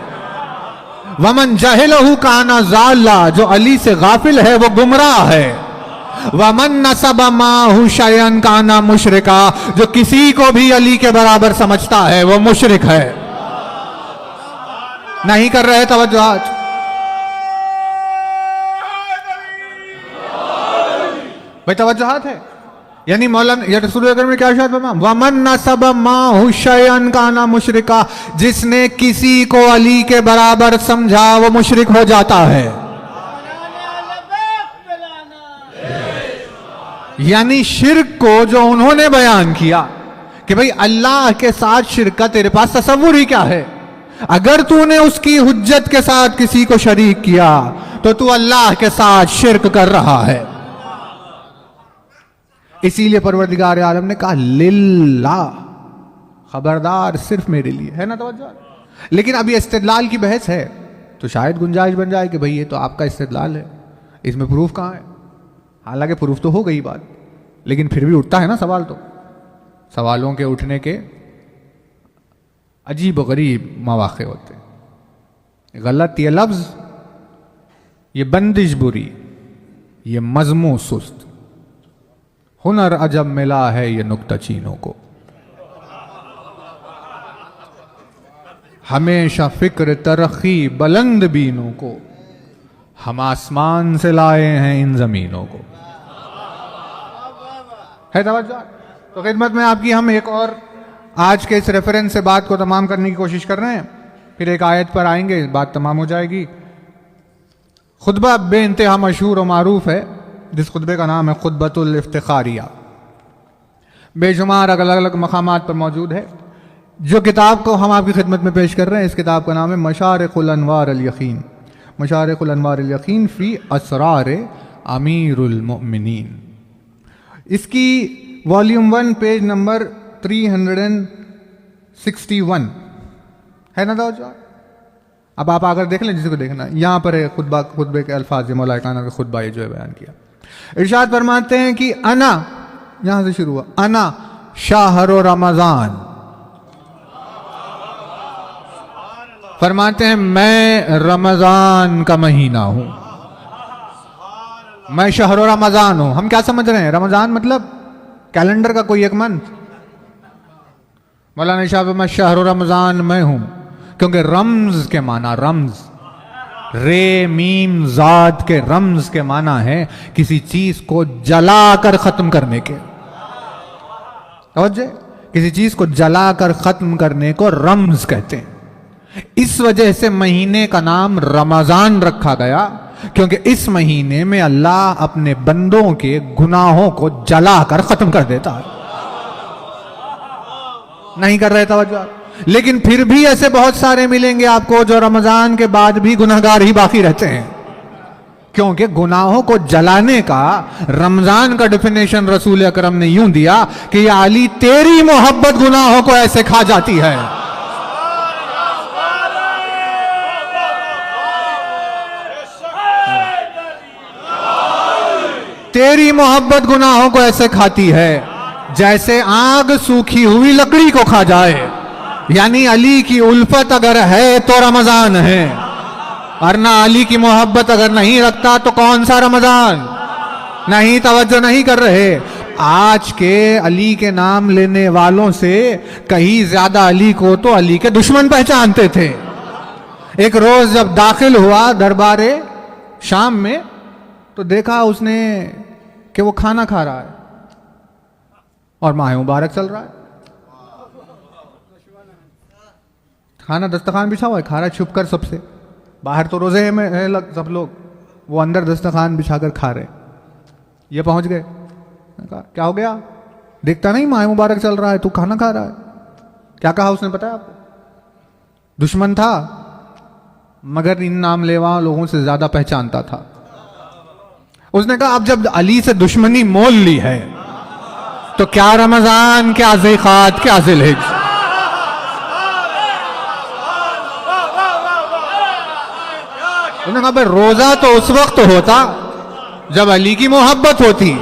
ومن جہلہ کان ضالا، جو علی سے غافل ہے وہ گمراہ ہے. ومن نسب معہ شیئا کان مشرکا، جو کسی کو بھی علی کے برابر سمجھتا ہے وہ مشرک ہے. نہیں کر رہے توجہات؟ بھئی توجہات ہے؟ یعنی مولانا یا رسول اکرم نے کیا ارشاد فرمایا؟ ومن نسب معہ شیئا کان مشرکا، جس نے کسی کو علی کے برابر سمجھا وہ مشرک ہو جاتا ہے. یعنی شرک کو جو انہوں نے بیان کیا کہ بھئی اللہ کے ساتھ شرک کا تیرے پاس تصور ہی کیا ہے؟ اگر تو نے اس کی حجت کے ساتھ کسی کو شریک کیا تو اللہ کے ساتھ شرک کر رہا ہے. اسی لیے پروردگار عالم نے کہا للہ، خبردار صرف میرے لیے ہے نا توجہ. لیکن اب یہ استدلال کی بحث ہے تو شاید گنجائش بن جائے کہ بھئی یہ تو آپ کا استدلال ہے، اس میں پروف کہاں ہے؟ حالانکہ پروف تو ہو گئی بات، لیکن پھر بھی اٹھتا ہے نا سوال. تو سوالوں کے اٹھنے کے عجیب و غریب مواقع ہوتے ہیں. غلط یہ لفظ، یہ بندش بری، یہ مضمون سست، ہنر عجب ملا ہے یہ نکتہ چینوں کو. ہمیشہ فکر ترقی بلند بینوں کو، ہم آسمان سے لائے ہیں ان زمینوں کو. ہے توجہ؟ تو خدمت میں آپ کی ہم ایک اور آج کے اس ریفرنس سے بات کو تمام کرنے کی کوشش کر رہے ہیں. پھر ایک آیت پر آئیں گے، بات تمام ہو جائے گی. خطبہ بے انتہا مشہور و معروف ہے، جس خطبے کا نام ہے خطبۃ الافتخاریہ. بے شمار الگ الگ مقامات پر موجود ہے. جو کتاب کو ہم آپ کی خدمت میں پیش کر رہے ہیں، اس کتاب کا نام ہے مشارق الانوار الیقین، مشارق الانوار الیقین فی اسرار امیر المؤمنین. اس کی والیوم 1 پیج نمبر 361 ہے نا توجہ. اب آپ آ کر دیکھ لیں جس کو دیکھنا. یہاں پر ہے خطبے کے الفاظ، مولا کائنات کا خطبہ یہ جو ہے بیان کیا. ارشاد فرماتے ہیں کہ انا، یہاں سے شروع ہوا، انا شہر رمضان فرماتے ہیں میں رمضان کا مہینہ ہوں، میں شہر رمضان ہوں. ہم کیا سمجھ رہے ہیں؟ رمضان مطلب کیلنڈر کا کوئی ایک منتھ. مولانا شاہ میں شہر رمضان میں ہوں، کیونکہ رمز کے معنی، رمز رے میم زاد کے رمز کے معنی ہے کسی چیز کو جلا کر ختم کرنے کے. توجہ، کسی چیز کو جلا کر ختم کرنے کو رمز کہتے ہیں. اس وجہ سے مہینے کا نام رمضان رکھا گیا، کیونکہ اس مہینے میں اللہ اپنے بندوں کے گناہوں کو جلا کر ختم کر دیتا ہے. نہیں کر رہے توجہ؟ لیکن پھر بھی ایسے بہت سارے ملیں گے آپ کو جو رمضان کے بعد بھی گناہگار ہی باقی رہتے ہیں، کیونکہ گناہوں کو جلانے کا رمضان کا ڈیفینیشن رسول اکرم نے یوں دیا کہ یا علی تیری محبت گناہوں کو ایسے کھا جاتی ہے. تیری محبت گناہوں کو ایسے کھاتی ہے جیسے آگ سوکھی ہوئی لکڑی کو کھا جائے. یعنی علی کی الفت اگر ہے تو رمضان ہے، ورنہ علی کی محبت اگر نہیں رکھتا تو کون سا رمضان؟ نہیں، توجہ نہیں کر رہے. آج کے علی کے نام لینے والوں سے کہیں زیادہ علی کو تو علی کے دشمن پہچانتے تھے. ایک روز جب داخل ہوا دربار شام میں تو دیکھا اس نے کہ وہ کھانا کھا رہا ہے اور ماہ مبارک چل رہا ہے. کھانا دسترخوان بچھا ہوا ہے، کھا رہا ہے چھپ کر سب سے. باہر تو روزے میں ہے سب لوگ، وہ اندر دسترخوان بچھا کر کھا رہے. یہ پہنچ گئے، کہا کیا ہو گیا؟ دیکھتا نہیں ماہ مبارک چل رہا ہے، تو کھانا کھا رہا ہے. کیا کہا اس نے پتا ہے آپ کو؟ دشمن تھا مگر ان نام لیوا لوگوں سے زیادہ پہچانتا تھا. اس نے کہا اب جب علی سے دشمنی مول لی ہے تو کیا رمضان، کیا ذیقات، کیا ذی الحج. انہوں نے کہا بھائی روزہ تو اس وقت ہوتا جب علی کی محبت ہوتی،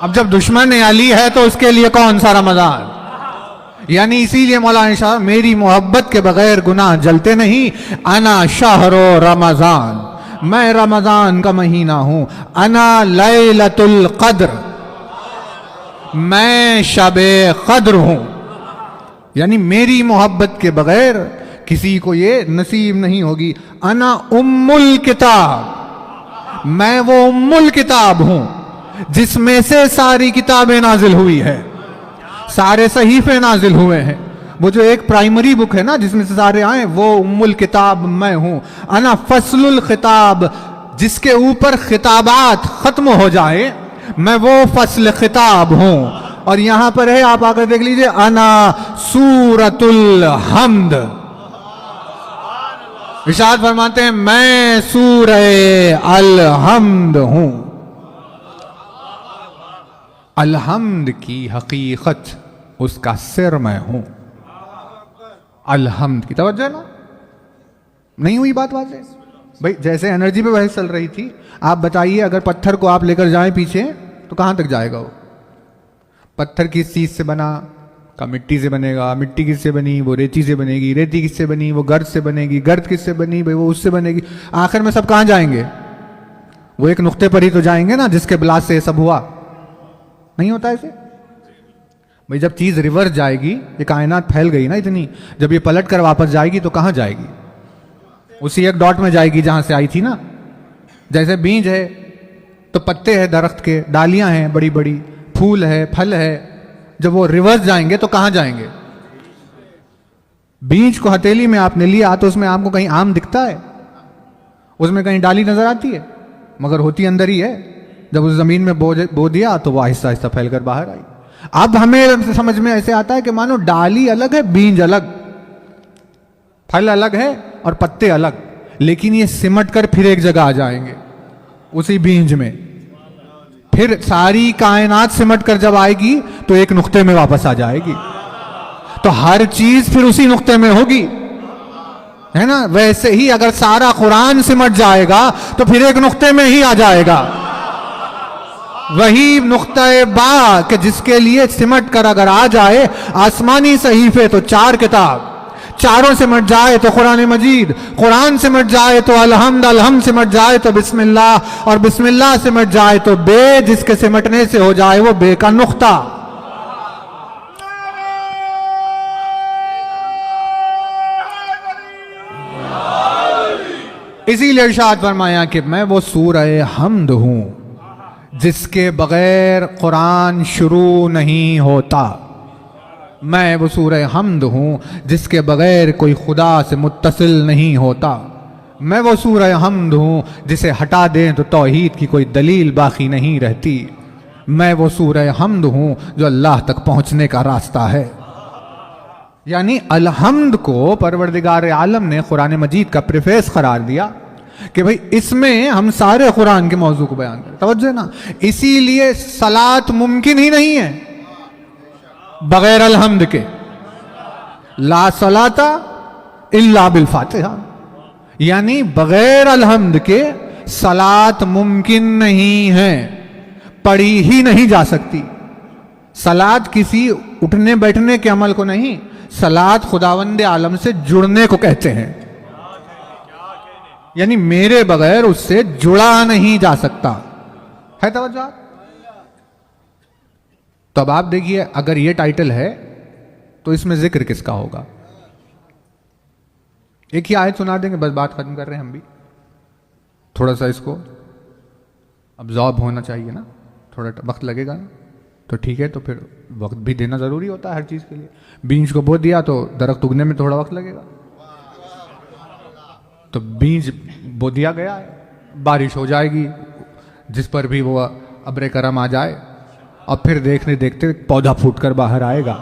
اب جب دشمن علی ہے تو اس کے لیے کون سا رمضان؟ یعنی اسی لیے مولانا شاہ میری محبت کے بغیر گناہ جلتے نہیں. انا شہر رمضان، میں رمضان کا مہینہ ہوں. انا لیلۃ القدر، میں شب قدر ہوں. یعنی میری محبت کے بغیر کسی کو یہ نصیب نہیں ہوگی. انا ام الکتاب، میں وہ ام الکتاب ہوں جس میں سے ساری کتابیں نازل ہوئی ہے، سارے صحیفے نازل ہوئے ہیں. وہ جو ایک پرائمری بک ہے نا جس میں سے سارے آئے، وہ ام الکتاب میں ہوں. انا فصل الخطاب، جس کے اوپر خطابات ختم ہو جائے میں وہ فصل خطاب ہوں. اور یہاں پر ہے، آپ آگر دیکھ لیجئے، انا سورۃ الحمد. ارشاد فرماتے ہیں میں سورہ الحمد ہوں. الحمد کی حقیقت، اس کا سر میں ہوں. الحمد کی توجہ نا، نہیں ہوئی بات واضح؟ بھائی جیسے انرجی پہ بحث چل رہی تھی، آپ بتائیے اگر پتھر کو آپ لے کر جائیں پیچھے تو کہاں تک جائے گا؟ وہ پتھر کس چیز سے بنا؟ کا مٹی سے بنے گا. مٹی کس سے بنی؟ وہ ریتی سے بنے گی. ریتی کس سے بنی؟ وہ گرد سے بنے گی. گرد کس سے بنی؟ بھائی وہ اس سے بنے گی. آخر میں سب کہاں جائیں گے؟ وہ ایک نقطے پر ہی تو جائیں گے نا جس کے بلا سے یہ سب ہوا. نہیں ہوتا ایسے؟ بھائی جب چیز ریورس جائے گی، یہ کائنات پھیل گئی نا اتنی، جب یہ پلٹ کر واپس جائے گی تو کہاں جائے گی؟ اسی ایک ڈاٹ میں جائے گی جہاں سے آئی تھی نا. جیسے بیج ہے تو پتے ہیں درخت کے، ڈالیاں ہیں بڑی بڑی، پھول ہے، پھل ہے. جب وہ ریورس جائیں گے تو کہاں جائیں گے؟ بیج کو ہتھیلی میں آپ نے لیا تو اس میں آپ کو کہیں آم دکھتا ہے؟ اس میں کہیں ڈالی نظر آتی ہے؟ مگر ہوتی اندر ہی ہے. جب اس زمین میں بو دیا تو وہ آہستہ آہستہ پھیل کر باہر آئی. اب ہمیں سمجھ میں ایسے آتا ہے کہ مانو ڈالی الگ ہے، بیج الگ، پھل الگ ہے اور پتے الگ، لیکن یہ سمٹ کر پھر ایک جگہ آ جائیں گے اسی بیج میں. پھر ساری کائنات سمٹ کر جب آئے گی تو ایک نقطے میں واپس آ جائے گی. تو ہر چیز پھر اسی نقطے میں ہوگی، ہے نا؟ ویسے ہی اگر سارا قرآن سمٹ جائے گا تو پھر ایک نقطے میں ہی آ جائے گا. وہی نقطہ با کہ جس کے لیے سمٹ کر اگر آ جائے آسمانی صحیفے تو 4 کتاب، چاروں سمٹ جائے تو قرآن مجید، قرآن سمٹ جائے تو الحمد، الحمد سمٹ جائے تو بسم اللہ، اور بسم اللہ سمٹ جائے تو بے، جس کے سمٹنے سے ہو جائے وہ بے کا نقطہ۔ اسی لیے ارشاد فرمایا کہ میں وہ سورہ حمد ہوں جس کے بغیر قرآن شروع نہیں ہوتا، میں وہ سورہ حمد ہوں جس کے بغیر کوئی خدا سے متصل نہیں ہوتا، میں وہ سورہ حمد ہوں جسے ہٹا دیں تو توحید کی کوئی دلیل باقی نہیں رہتی، میں وہ سورہ حمد ہوں جو اللہ تک پہنچنے کا راستہ ہے۔ یعنی الحمد کو پروردگار عالم نے قرآن مجید کا پریفیس قرار دیا کہ بھئی اس میں ہم سارے قرآن کے موضوع کو بیان کریں، توجہ نا، اسی لیے صلاۃ ممکن ہی نہیں ہے بغیر الحمد کے، لا صلاۃ الا بالفاتحہ، یعنی بغیر الحمد کے صلاۃ ممکن نہیں ہے، پڑھی ہی نہیں جا سکتی۔ صلاۃ کسی اٹھنے بیٹھنے کے عمل کو نہیں، صلاۃ خداوند عالم سے جڑنے کو کہتے ہیں، یعنی میرے بغیر اس سے جڑا نہیں جا سکتا ہے۔ توجہ، تو اب آپ دیکھیے اگر یہ ٹائٹل ہے تو اس میں ذکر کس کا ہوگا؟ ایک ہی آیت سنا دیں گے، بس بات ختم کر رہے ہیں ہم بھی، تھوڑا سا اس کو ابزارب ہونا چاہیے نا، تھوڑا وقت لگے گا نا، تو ٹھیک ہے، تو پھر وقت بھی دینا ضروری ہوتا ہے ہر چیز کے لیے۔ بیج کو بو دیا تو درخت اگنے میں تھوڑا وقت لگے گا، تو بیج بو دیا گیا ہے، بارش ہو جائے گی جس پر بھی وہ ابر کرم آ جائے، اور پھر دیکھنے دیکھتے پودا پھوٹ کر باہر آئے گا،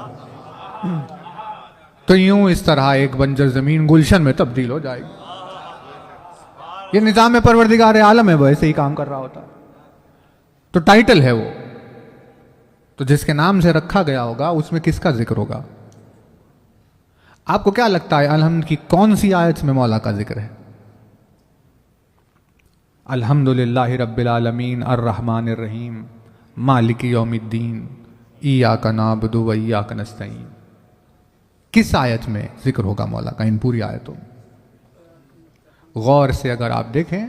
تو یوں اس طرح ایک بنجر زمین گلشن میں تبدیل ہو جائے گی۔ یہ نظام پروردگار عالم ہے، وہ ایسے ہی کام کر رہا ہوتا ہے۔ تو ٹائٹل ہے وہ، تو جس کے نام سے رکھا گیا ہوگا اس میں کس کا ذکر ہوگا؟ آپ کو کیا لگتا ہے الحمد کی کون سی آیت میں مولا کا ذکر ہے؟ الحمدللہ رب العالمین الرحمن الرحیم مالک یوم الدین ایاک نعبد و ایاک نستعین، کس آیت میں ذکر ہوگا مولا کا ان پوری آیتوں میں؟ غور سے اگر آپ دیکھیں،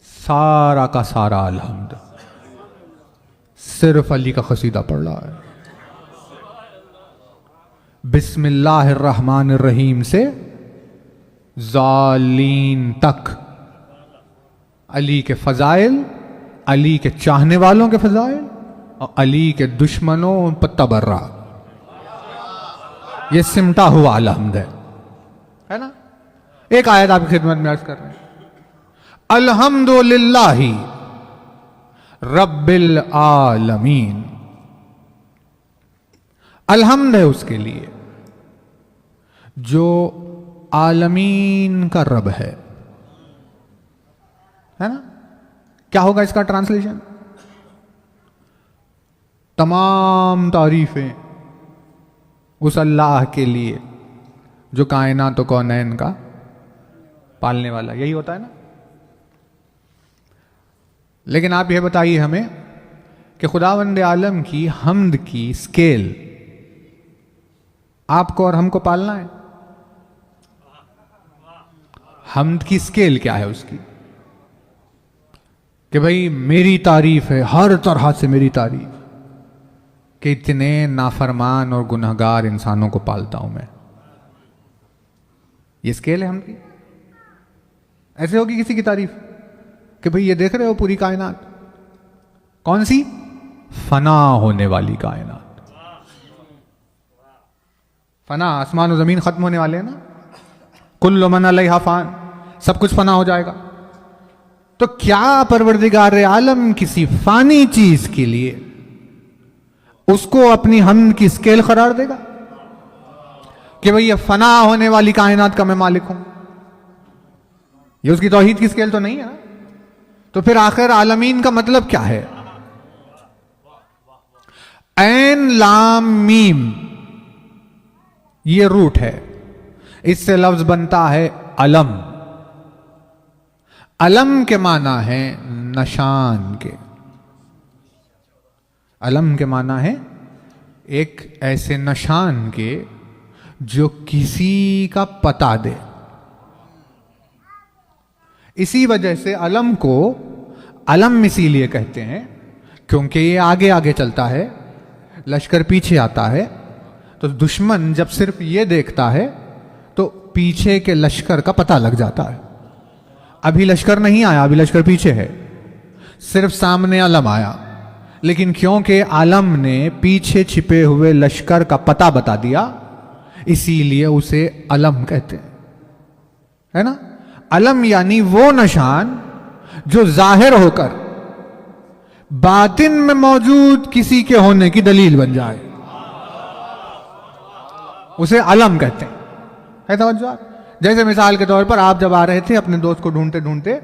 سارا کا سارا الحمد صرف علی کا قصیدہ پڑھ رہا ہے، بسم اللہ الرحمن الرحیم سے ذالین تک، علی کے فضائل، علی کے چاہنے والوں کے فضائل، اور علی کے دشمنوں پر تبرہ، یہ سمٹا ہوا الحمد ہے نا۔ ایک آیت آپ کی خدمت میں عرض کر رہے ہیں، الحمدللہ رب العالمین، الحمد ہے اس کے لیے جو عالمین کا رب ہے نا۔ کیا ہوگا اس کا ٹرانسلیشن؟ تمام تعریفیں اس اللہ کے لیے جو کائنات و کونین کا پالنے والا، یہی ہوتا ہے نا۔ لیکن آپ یہ بتائیے ہمیں کہ خداوند عالم کی حمد کی سکیل آپ کو اور ہم کو پالنا ہے، حمد کی سکیل کیا ہے اس کی؟ کہ بھئی میری تعریف ہے، ہر طرح سے میری تعریف، کہ اتنے نافرمان اور گنہگار انسانوں کو پالتا ہوں میں، یہ سکیل ہے ہم کی؟ ایسے ہوگی کسی کی تعریف کہ بھئی یہ دیکھ رہے ہو پوری کائنات، کون سی؟ فنا ہونے والی کائنات، فنا، آسمان و زمین ختم ہونے والے ہیں نا، کل من علیہا فان، سب کچھ فنا ہو جائے گا۔ تو کیا پروردگار عالم کسی فانی چیز کے لیے اس کو اپنی حمد کی سکیل قرار دے گا کہ بھئی یہ فنا ہونے والی کائنات کا میں مالک ہوں؟ یہ اس کی توحید کی سکیل تو نہیں ہے نا۔ تو پھر آخر عالمین کا مطلب کیا ہے؟ عین لام میم، یہ روٹ ہے، اس سے لفظ بنتا ہے علم۔ علم کے معنی ہے نشان کے، علم کے معنی ہے ایک ایسے نشان کے جو کسی کا پتہ دے. اسی وجہ سے علم کو علم اسی لیے کہتے ہیں کیونکہ یہ آگے آگے چلتا ہے، لشکر پیچھے آتا ہے، تو دشمن جب صرف یہ دیکھتا ہے تو پیچھے کے لشکر کا پتہ لگ جاتا ہے. ابھی لشکر نہیں آیا، ابھی لشکر پیچھے ہے، صرف سامنے علم آیا، لیکن کیونکہ علم نے پیچھے چھپے ہوئے لشکر کا پتہ بتا دیا اسی لیے اسے علم کہتے ہیں، ہے نا. علم یعنی وہ نشان جو ظاہر ہو کر باطن میں موجود کسی کے ہونے کی دلیل بن جائے، اسے علم کہتے ہیں. ہے توجہ؟ جیسے مثال کے طور پر آپ جب آ رہے تھے اپنے دوست کو ڈھونڈتے ڈھونڈتے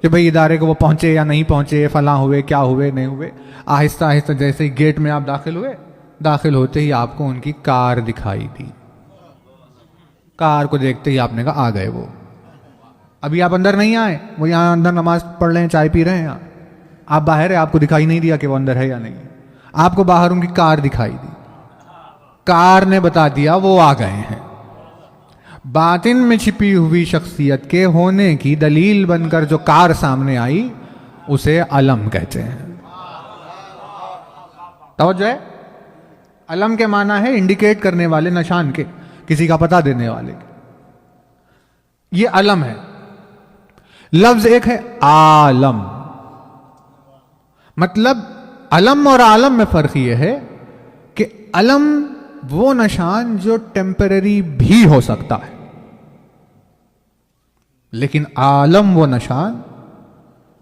کہ بھئی ادارے کو وہ پہنچے یا نہیں پہنچے، فلاں ہوئے کیا ہوئے نہیں ہوئے، آہستہ آہستہ جیسے ہی گیٹ میں آپ داخل ہوئے، داخل ہوتے ہی آپ کو ان کی کار دکھائی دی. کار کو دیکھتے ہی آپ نے کہا آ گئے وہ. ابھی آپ اندر نہیں آئے، وہ یہاں اندر نماز پڑھ رہے ہیں، چائے پی رہے ہیں، آپ باہر ہیں، آپ کو دکھائی نہیں دیا کہ وہ اندر ہے یا نہیں. آپ کو باہر ان کی کار دکھائی دی، کار نے بتا دیا وہ آ گئے ہیں. باطن میں چھپی ہوئی شخصیت کے ہونے کی دلیل بن کر جو کار سامنے آئی اسے علم کہتے ہیں. توجہ ہے؟ علم کے معنی ہے انڈیکیٹ کرنے والے، نشان کے، کسی کا پتہ دینے والے. یہ علم ہے. لفظ ایک ہے عالم، مطلب علم اور عالم میں فرق یہ ہے کہ علم وہ نشان جو ٹیمپرری بھی ہو سکتا ہے، لیکن عالم وہ نشان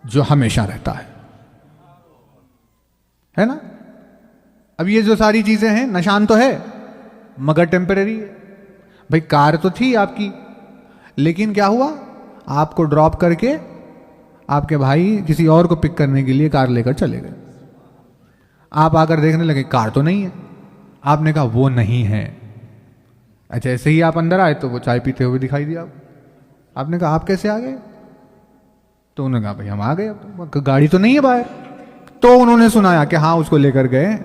جو ہمیشہ رہتا ہے نا. اب یہ جو ساری چیزیں ہیں، نشان تو ہے مگر ٹیمپرری ہے. بھئی کار تو تھی آپ کی، لیکن کیا ہوا، آپ کو ڈراپ کر کے آپ کے بھائی کسی اور کو پک کرنے کے لیے کار لے کر چلے گئے. آپ آ کر دیکھنے لگے کار تو نہیں ہے. آپ نے کہا وہ نہیں ہے. اچھا ایسے ہی آپ اندر آئے تو وہ چائے پیتے ہوئے دکھائی دیا. آپ نے کہا آپ کیسے آ گئے؟ تو انہوں نے کہا بھائی ہم آ گئے، گاڑی تو نہیں ہے باہر. تو انہوں نے سنایا کہ ہاں اس کو لے کر گئے،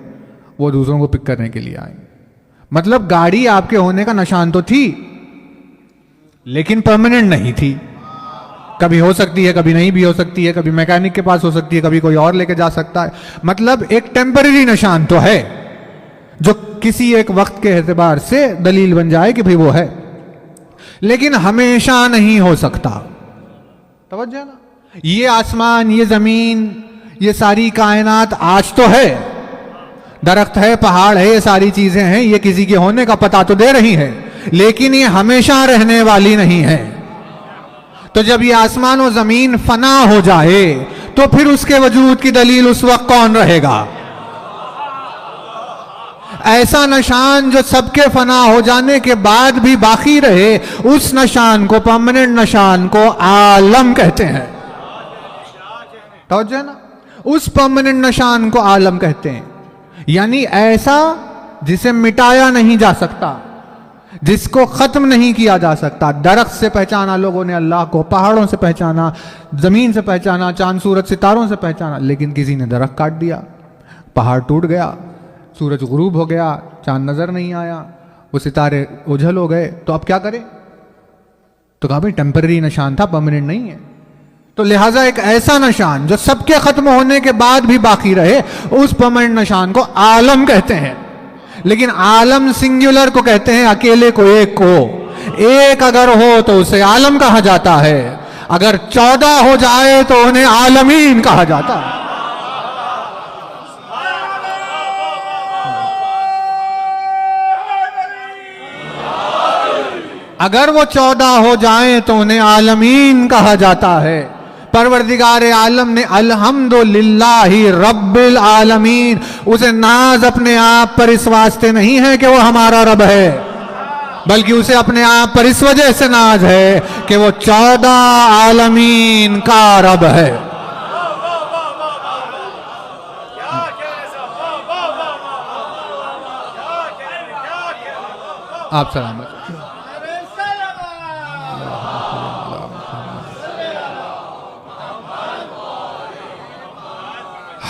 وہ دوسروں کو پک کرنے کے لیے آئے. مطلب گاڑی آپ کے ہونے کا نشان تو تھی لیکن پرماننٹ نہیں تھی. کبھی ہو سکتی ہے، کبھی نہیں بھی ہو سکتی ہے، کبھی میکینک کے پاس ہو سکتی ہے، کبھی کوئی اور لے کے جا سکتا ہے. مطلب ایک ٹیمپرری نشان تو ہے جو کسی ایک وقت کے اعتبار سے دلیل بن جائے کہ بھئی وہ ہے، لیکن ہمیشہ نہیں ہو سکتا. توجہ نا. یہ آسمان، یہ زمین، یہ ساری کائنات آج تو ہے، درخت ہے، پہاڑ ہے، یہ ساری چیزیں ہیں، یہ کسی کے ہونے کا پتہ تو دے رہی ہیں، لیکن یہ ہمیشہ رہنے والی نہیں ہے. تو جب یہ آسمان و زمین فنا ہو جائے تو پھر اس کے وجود کی دلیل اس وقت کون رہے گا؟ ایسا نشان جو سب کے فنا ہو جانے کے بعد بھی باقی رہے، اس نشان کو، پرماننٹ نشان کو عالم کہتے ہیں. توجہ نا. اس پرماننٹ نشان کو عالم کہتے ہیں، یعنی ایسا جسے مٹایا نہیں جا سکتا، جس کو ختم نہیں کیا جا سکتا. درخت سے پہچانا لوگوں نے اللہ کو، پہاڑوں سے پہچانا، زمین سے پہچانا، چاند سورج ستاروں سے پہچانا، لیکن کسی نے درخت کاٹ دیا، پہاڑ ٹوٹ گیا، سورج غروب ہو گیا، چاند نظر نہیں آیا، وہ ستارے اجھل ہو گئے. تو اب کیا کریں؟ تو کہا بھئی ٹیمپرری نشان تھا، پرماننٹ نہیں ہے. تو لہٰذا ایک ایسا نشان جو سب کے ختم ہونے کے بعد بھی باقی رہے، اس پرماننٹ نشان کو عالم کہتے ہیں. لیکن عالم سنگولر کو کہتے ہیں، اکیلے کو، ایک کو. ایک اگر ہو تو اسے عالم کہا جاتا ہے، اگر 14 ہو جائے تو انہیں عالمین کہا جاتا ہے. اگر وہ 14 ہو جائیں تو انہیں عالمین کہا جاتا ہے. پروردگار عالم نے الحمدللہ رب العالمین، اسے ناز اپنے آپ پر اس واسطے نہیں ہے کہ وہ ہمارا رب ہے، بلکہ اسے اپنے آپ پر اس وجہ سے ناز ہے کہ وہ 14 عالمین کا رب ہے. آپ سلامت.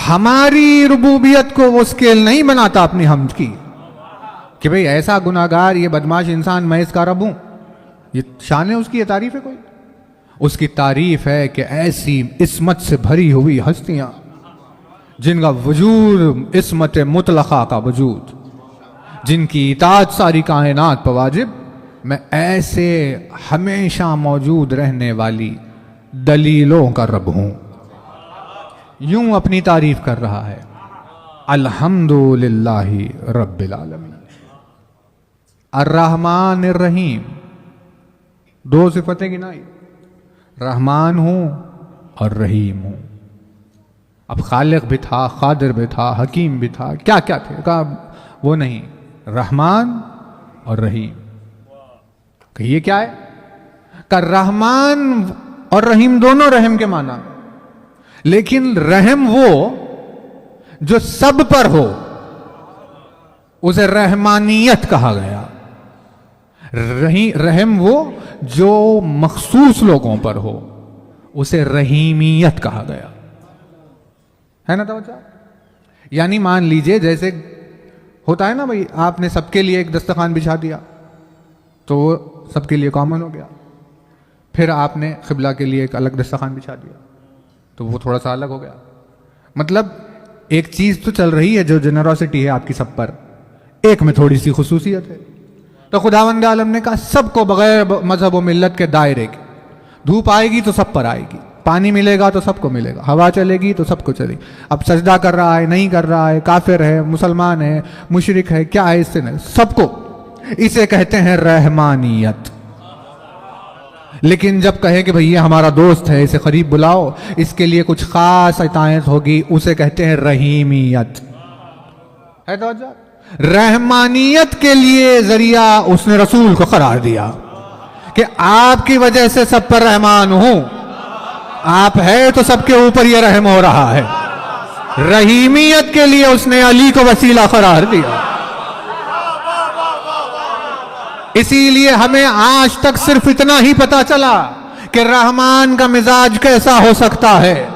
ہماری ربوبیت کو وہ اسکیل نہیں بناتا اپنی حمد کی. کہ بھئی ایسا گناہگار یہ بدماش انسان میں اس کا رب ہوں. یہ شان ہے اس کی, یہ تعریف ہے کوئی؟ اس کی تعریف ہے کہ ایسی عصمت سے بھری ہوئی ہستیاں جن کا وجود عصمت مطلقہ کا وجود, جن کی اطاعت ساری کائنات پر واجب, میں ایسے ہمیشہ موجود رہنے والی دلیلوں کا رب ہوں. یوں اپنی تعریف کر رہا ہے, الحمدللہ رب العالمین. الرحمن الرحیم, دو صفتیں گنائی, رحمان ہوں اور رحیم ہوں. اب خالق بھی تھا, قادر بھی تھا, حکیم بھی تھا, کیا کیا تھے, کہا وہ نہیں, رحمان اور رحیم. کہ یہ کیا ہے؟ کہ رحمان اور رحیم دونوں رحم کے معنی, لیکن رحم وہ جو سب پر ہو اسے رحمانیت کہا گیا. رحم وہ جو مخصوص لوگوں پر ہو اسے رحیمیت کہا گیا. ہے نا توجہ؟ یعنی مان لیجئے جیسے ہوتا ہے نا بھائی, آپ نے سب کے لیے ایک دسترخوان بچھا دیا تو وہ سب کے لیے کامن ہو گیا. پھر آپ نے قبلہ کے لیے ایک الگ دسترخوان بچھا دیا تو وہ تھوڑا سا الگ ہو گیا. مطلب ایک چیز تو چل رہی ہے جو جنراسٹی ہے آپ کی سب پر, ایک میں تھوڑی سی خصوصیت ہے. تو خداوند عالم نے کہا سب کو بغیر مذہب و ملت کے دائرے کے, دھوپ آئے گی تو سب پر آئے گی, پانی ملے گا تو سب کو ملے گا, ہوا چلے گی تو سب کو چلے گی. اب سجدہ کر رہا ہے, نہیں کر رہا ہے, کافر ہے, مسلمان ہے, مشرک ہے, کیا ہے, اس سے نہیں, سب کو. اسے کہتے ہیں رحمانیت. لیکن جب کہے کہ بھئی یہ ہمارا دوست ہے, اسے قریب بلاؤ, اس کے لیے کچھ خاص اطاعت ہوگی, اسے کہتے ہیں رحیمیت. ہے توجہ؟ رحمانیت کے لیے ذریعہ اس نے رسول کو قرار دیا کہ آپ کی وجہ سے سب پر رحمان ہوں, آپ ہے تو سب کے اوپر یہ رحم ہو رہا ہے. رحیمیت کے لیے اس نے علی کو وسیلہ قرار دیا. اسی لیے ہمیں آج تک صرف اتنا ہی پتا چلا کہ رحمان کا مزاج کیسا ہو سکتا ہے.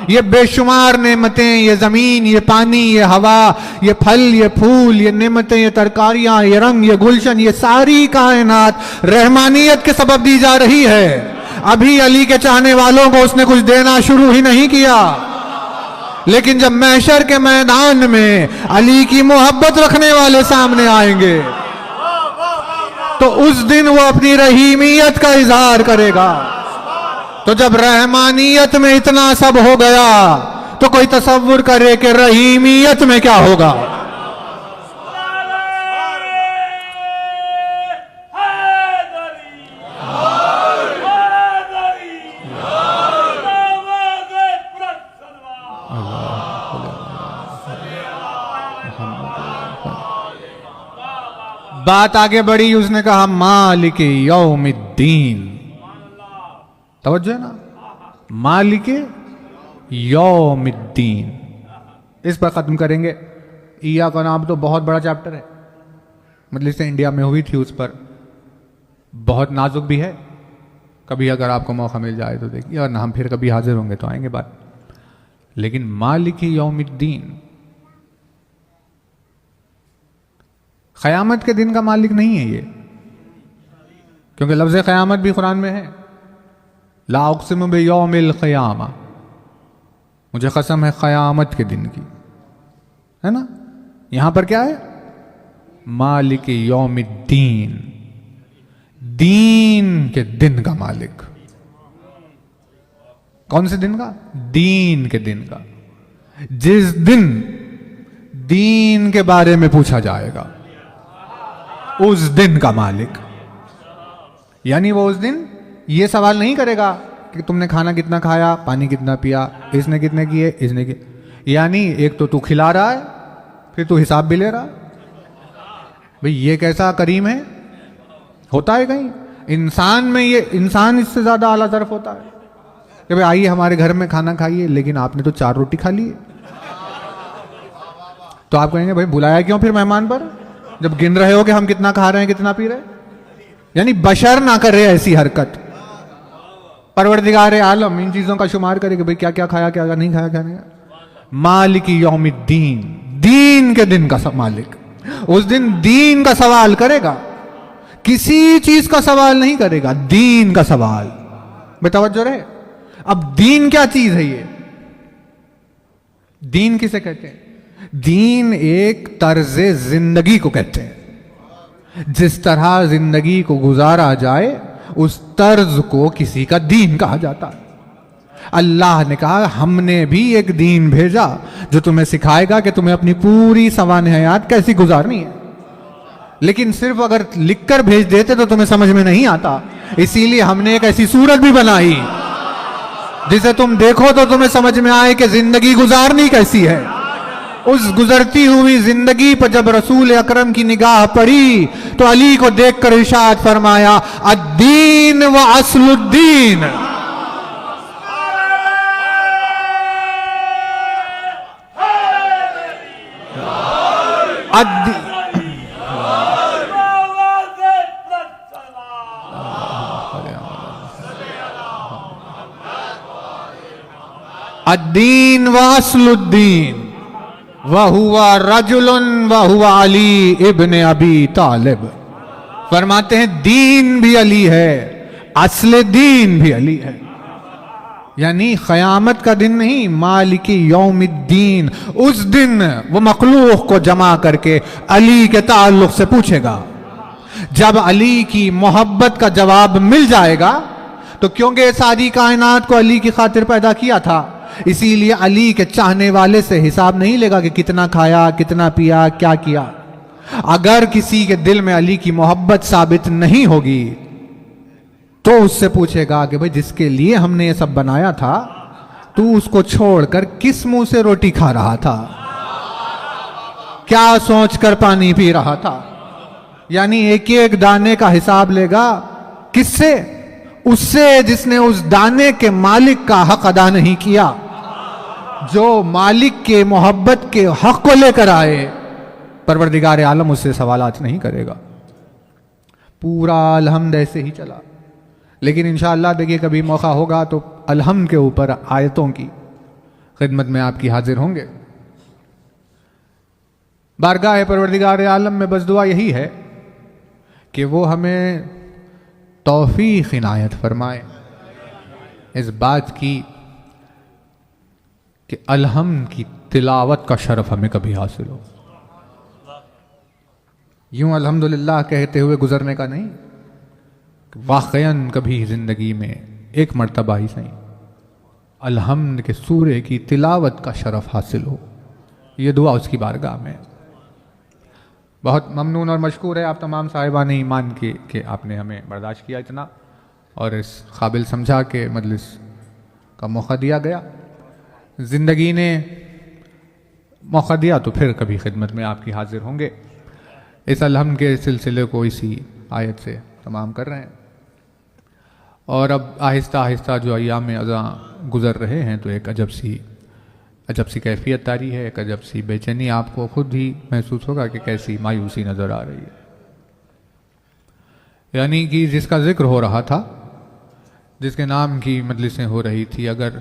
یہ بے شمار نعمتیں, یہ زمین, یہ پانی, یہ ہوا, یہ پھل, یہ پھول, یہ نعمتیں, یہ ترکاریاں, یہ رنگ, یہ گلشن, یہ ساری کائنات رحمانیت کے سبب دی جا رہی ہے. ابھی علی کے چاہنے والوں کو اس نے کچھ دینا شروع ہی نہیں کیا, لیکن جب محشر کے میدان میں علی کی محبت رکھنے والے سامنے آئیں گے تو اس دن وہ اپنی رحیمیت کا اظہار کرے گا. تو جب رحمانیت میں اتنا سب ہو گیا تو کوئی تصور کرے کہ رحیمیت میں کیا ہوگا. بات آگے بڑھی, اس نے کہا مالک یوم الدین. توجہ ہے نا, مالک یوم الدین. اس پر ختم کریں گے. ایاک نعبد تو بہت بڑا چیپٹر ہے, مجلس انڈیا میں ہوئی تھی, اس پر بہت نازک بھی ہے. کبھی اگر آپ کو موقع مل جائے تو دیکھیے, اور ہم پھر کبھی حاضر ہوں گے تو آئیں گے بات. لیکن مالک یوم الدین قیامت کے دن کا مالک نہیں ہے یہ, کیونکہ لفظ قیامت بھی قرآن میں ہے. لا اقسم بیوم القیامہ, مجھے قسم ہے قیامت کے دن کی, ہے نا. یہاں پر کیا ہے؟ مالک یوم الدین, دین کے دن کا مالک. کون سے دن کا؟ دین کے دن کا. جس دن دین کے بارے میں پوچھا جائے گا اس دن کا مالک. یعنی وہ اس دن یہ سوال نہیں کرے گا کہ تم نے کھانا کتنا کھایا, پانی کتنا پیا, اس نے کتنے کیے, اس نے کیے. یعنی ایک تو کھلا رہا ہے, پھر تو حساب بھی لے رہا. بھئی یہ کیسا کریم ہے؟ ہوتا ہے کہیں انسان میں؟ یہ انسان اس سے زیادہ اعلیٰ طرف ہوتا ہے کہ بھئی آئیے ہمارے گھر میں کھانا کھائیے, لیکن آپ نے تو 4 روٹی کھا لی. تو آپ کہیں گے بھئی بلایا کیوں پھر مہمان پر, جب گن رہے ہو کہ ہم کتنا کھا رہے ہیں, کتنا پی رہے ہیں. یعنی بشر نہ کرے ایسی حرکت. پروردگار عالم ان چیزوں کا شمار کرے کہ بھئی کیا کیا کھایا, کیا نہیں کھایا, کیا نہیں. مالک یوم الدین, دین کے دن کا سب مالک. اس دن دین کا سوال کرے گا، کسی چیز کا سوال نہیں کرے گا، دین کا سوال. بے توجہ رہے. اب دین کیا چیز ہے؟ یہ دین کسے کہتے ہیں؟ دین ایک طرز زندگی کو کہتے ہیں. جس طرح زندگی کو گزارا جائے اس طرز کو کسی کا دین کہا جاتا ہے. اللہ نے کہا ہم نے بھی ایک دین بھیجا جو تمہیں سکھائے گا کہ تمہیں اپنی پوری سوانح حیات کیسی گزارنی ہے. لیکن صرف اگر لکھ کر بھیج دیتے تو تمہیں سمجھ میں نہیں آتا، اسی لیے ہم نے ایک ایسی صورت بھی بنائی جسے تم دیکھو تو تمہیں سمجھ میں آئے کہ زندگی گزارنی کیسی ہے. اس گزرتی ہوئی زندگی پر جب رسول اکرم کی نگاہ پڑی تو علی کو دیکھ کر ارشاد فرمایا الدین و اصل الدین. الدین و اصل الدین وہو رجل وہو علی ابن ابی طالب. فرماتے ہیں دین بھی علی ہے، اصل دین بھی علی ہے. یعنی قیامت کا دن نہیں، مالک یوم الدین. اس دن وہ مخلوق کو جمع کر کے علی کے تعلق سے پوچھے گا. جب علی کی محبت کا جواب مل جائے گا تو کیونکہ ساری کائنات کو علی کی خاطر پیدا کیا تھا، اسی لیے علی کے چاہنے والے سے حساب نہیں لے گا کہ کتنا کھایا، کتنا پیا، کیا کیا. اگر کسی کے دل میں علی کی محبت ثابت نہیں ہوگی تو اس سے پوچھے گا کہ بھئی جس کے لیے ہم نے یہ سب بنایا تھا تو اس کو چھوڑ کر کس منہ سے روٹی کھا رہا تھا، کیا سوچ کر پانی پی رہا تھا. یعنی ایک ایک دانے کا حساب لے گا. کس سے؟ اس سے جس نے اس دانے کے مالک کا حق ادا نہیں کیا. جو مالک کے محبت کے حق کو لے کر آئے پروردگار عالم اس سے سوالات نہیں کرے گا. پورا الحمد ایسے ہی چلا. لیکن انشاءاللہ دیکھیے کبھی موقع ہوگا تو الحمد کے اوپر آیتوں کی خدمت میں آپ کی حاضر ہوں گے. بارگاہ پروردگار عالم میں بس دعا یہی ہے کہ وہ ہمیں توفیق عنایت فرمائے اس بات کی کہ الحمد کی تلاوت کا شرف ہمیں کبھی حاصل ہو. یوں الحمدللہ کہتے ہوئے گزرنے کا نہیں، واقعاً کبھی زندگی میں ایک مرتبہ ہی صحیح الحمد کے سورے کی تلاوت کا شرف حاصل ہو. یہ دعا اس کی بارگاہ میں. بہت ممنون اور مشکور ہے آپ تمام صاحبان ایمان کے کہ آپ نے ہمیں برداشت کیا اتنا اور اس قابل سمجھا کہ مجلس کا موقع دیا گیا. زندگی نے موقع دیا تو پھر کبھی خدمت میں آپ کی حاضر ہوں گے. اس الحمد کے سلسلے کو اسی آیت سے تمام کر رہے ہیں. اور اب آہستہ آہستہ جو ایام اذاں گزر رہے ہیں تو ایک عجب سی کیفیت طاری ہے، ایک عجب سی بے چینی آپ کو خود ہی محسوس ہوگا کہ کیسی مایوسی نظر آ رہی ہے. یعنی کہ جس کا ذکر ہو رہا تھا، جس کے نام کی مجلسیں ہو رہی تھی، اگر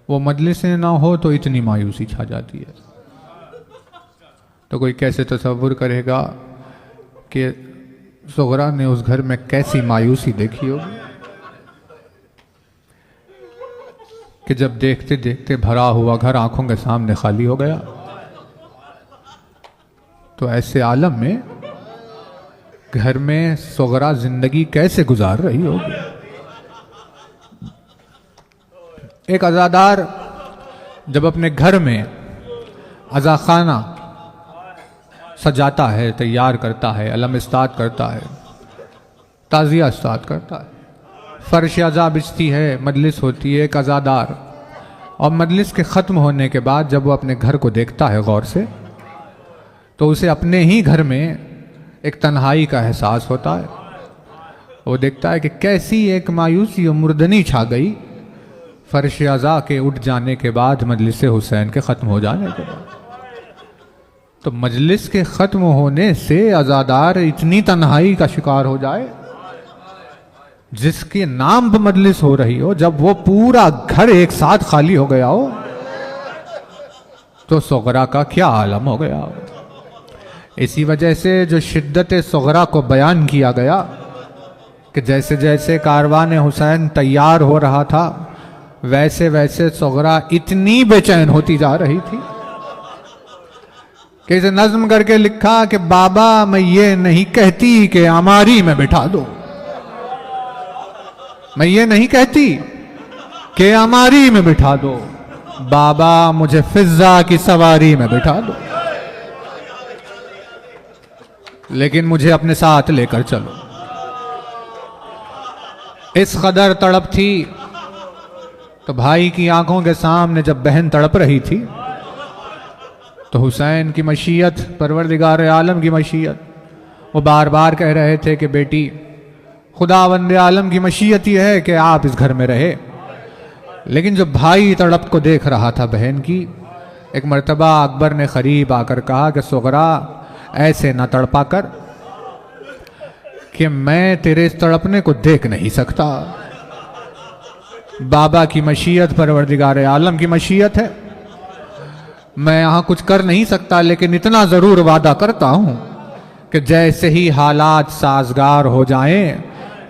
وہ مجلسیں نہ ہو تو اتنی مایوسی چھا جاتی ہے. تو کوئی کیسے تصور کرے گا کہ صغرا نے اس گھر میں کیسی مایوسی دیکھی ہوگی کہ جب دیکھتے دیکھتے بھرا ہوا گھر آنکھوں کے سامنے خالی ہو گیا. تو ایسے عالم میں گھر میں صغرا زندگی کیسے گزار رہی ہوگی. ایک عزادار جب اپنے گھر میں عزاخانہ سجاتا ہے، تیار کرتا ہے، علم استاد کرتا ہے، تعزیہ استاد کرتا ہے، فرش عزا بچتی ہے، مجلس ہوتی ہے، ایک عزادار، اور مجلس کے ختم ہونے کے بعد جب وہ اپنے گھر کو دیکھتا ہے غور سے تو اسے اپنے ہی گھر میں ایک تنہائی کا احساس ہوتا ہے. وہ دیکھتا ہے کہ کیسی ایک مایوسی و مردنی چھا گئی فرش عزا کے اٹھ جانے کے بعد، مجلس حسین کے ختم ہو جانے کے بعد. تو مجلس کے ختم ہونے سے عزادار اتنی تنہائی کا شکار ہو جائے جس کے نام پر مجلس ہو رہی ہو، جب وہ پورا گھر ایک ساتھ خالی ہو گیا ہو تو صغرا کا کیا عالم ہو گیا ہو. اسی وجہ سے جو شدت صغرا کو بیان کیا گیا کہ جیسے جیسے کاروان حسین تیار ہو رہا تھا ویسے ویسے صغرا اتنی بے چین ہوتی جا رہی تھی کہ اسے نظم کر کے لکھا کہ بابا میں یہ نہیں کہتی کہ اماری میں بٹھا دو، میں یہ نہیں کہتی کہ اماری میں بٹھا دو، بابا مجھے فضا کی سواری میں بٹھا دو، لیکن مجھے اپنے ساتھ لے کر چلو۔ اس قدر تڑپ تھی تو بھائی کی آنکھوں کے سامنے جب بہن تڑپ رہی تھی تو حسین کی مشیت، پروردگار عالم کی مشیت، وہ بار بار کہہ رہے تھے کہ بیٹی خداوند عالم کی مشیت یہ ہے کہ آپ اس گھر میں رہے۔ لیکن جو بھائی تڑپ کو دیکھ رہا تھا بہن کی، ایک مرتبہ اکبر نے قریب آ کر کہا کہ صغرا ایسے نہ تڑپا کر کہ میں تیرے اس تڑپنے کو دیکھ نہیں سکتا۔ بابا کی مشیت پروردگار عالم کی مشیت ہے، میں یہاں کچھ کر نہیں سکتا، لیکن اتنا ضرور وعدہ کرتا ہوں کہ جیسے ہی حالات سازگار ہو جائیں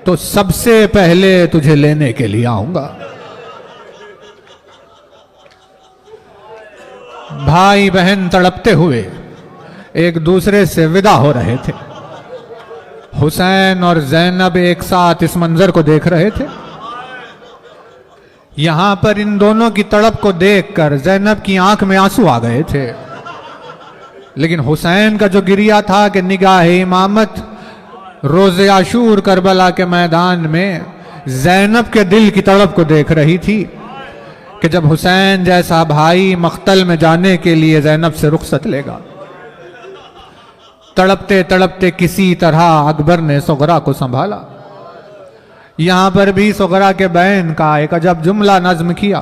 تو سب سے پہلے تجھے لینے کے لیے آؤں گا۔ بھائی بہن تڑپتے ہوئے ایک دوسرے سے ودا ہو رہے تھے۔ حسین اور زینب ایک ساتھ اس منظر کو دیکھ رہے تھے۔ یہاں پر ان دونوں کی تڑپ کو دیکھ کر زینب کی آنکھ میں آنسو آ گئے تھے، لیکن حسین کا جو گریہ تھا کہ نگاہ امامت روز عاشور کربلا کے میدان میں زینب کے دل کی تڑپ کو دیکھ رہی تھی کہ جب حسین جیسا بھائی مقتل میں جانے کے لیے زینب سے رخصت لے گا۔ تڑپتے تڑپتے کسی طرح اکبر نے صغرا کو سنبھالا۔ یہاں پر بھی صغرا کے بین کا ایک عجب جملہ نظم کیا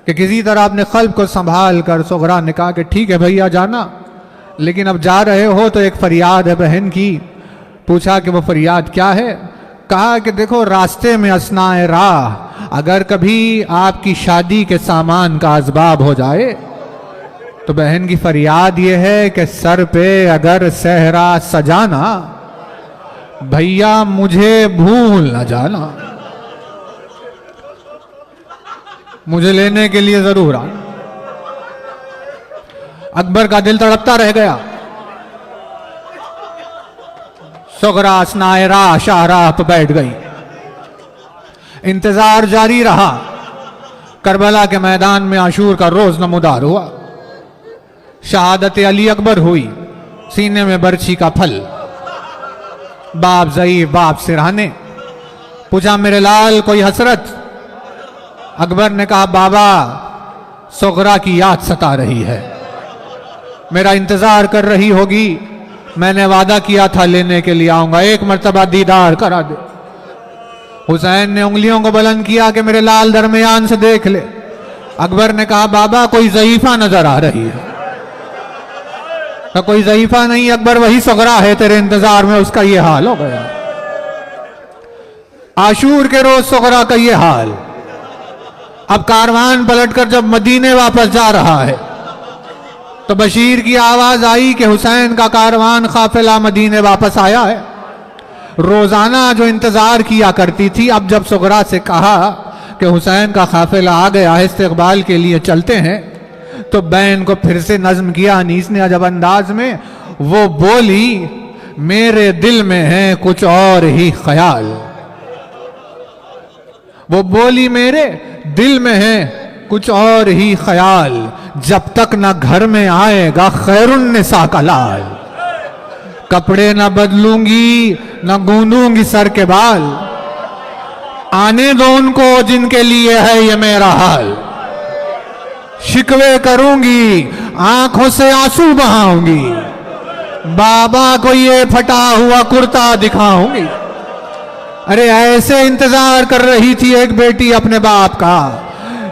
کہ کسی طرح اپنے قلب کو سنبھال کر صغرا نے کہا کہ ٹھیک ہے بھیا جانا، لیکن اب جا رہے ہو تو ایک فریاد ہے بہن کی۔ پوچھا کہ وہ فریاد کیا ہے؟ کہا کہ دیکھو راستے میں اثناء راہ اگر کبھی آپ کی شادی کے سامان کا اسباب ہو جائے تو بہن کی فریاد یہ ہے کہ سر پہ اگر صحرا سجانا بھیا مجھے بھول نہ جانا، مجھے لینے کے لیے ضرور آنا۔ اکبر کا دل تڑپتا رہ گیا۔ صغرا اثناء راہ شاہراہ پہ بیٹھ گئی۔ انتظار جاری رہا۔ کربلا کے میدان میں عاشور کا روز نمودار ہوا۔ شہادت علی اکبر ہوئی، سینے میں برچھی کا پھل، باپ ضعیف باپ سرہانے۔ پوچھا میرے لال کوئی حسرت؟ اکبر نے کہا بابا صغرا کی یاد ستا رہی ہے، میرا انتظار کر رہی ہوگی، میں نے وعدہ کیا تھا لینے کے لیے آؤں گا، ایک مرتبہ دیدار کرا دے۔ حسین نے انگلیوں کو بلند کیا کہ میرے لال درمیان سے دیکھ لے۔ اکبر نے کہا بابا کوئی ضعیفہ نظر آ رہی ہے۔ کوئی ضعیفہ نہیں اکبر، وہی صغرا ہے، تیرے انتظار میں اس کا یہ حال ہو گیا۔ عاشور کے روز صغرا کا یہ حال۔ اب کاروان پلٹ کر جب مدینے واپس جا رہا ہے تو بشیر کی آواز آئی کہ حسین کا کاروان قافلہ مدینے واپس آیا ہے۔ روزانہ جو انتظار کیا کرتی تھی، اب جب صغرا سے کہا کہ حسین کا قافلہ آ گیا ہے، استقبال کے لیے چلتے ہیں، تو بین کو پھر سے نظم کیا انیس نے عجب انداز میں۔ وہ بولی میرے دل میں ہے کچھ اور ہی خیال، وہ بولی میرے دل میں ہے کچھ اور ہی خیال، جب تک نہ گھر میں آئے گا خیر النساء کا لال، کپڑے نہ بدلوں گی نہ گوندوں گی سر کے بال، آنے دو ان کو جن کے لیے ہے یہ میرا حال، شکوے کروں گی آنکھوں سے آنسو بہاؤں گی، بابا کو یہ پھٹا ہوا کرتا دکھاؤں گی۔ ارے ایسے انتظار کر رہی تھی ایک بیٹی اپنے باپ کا،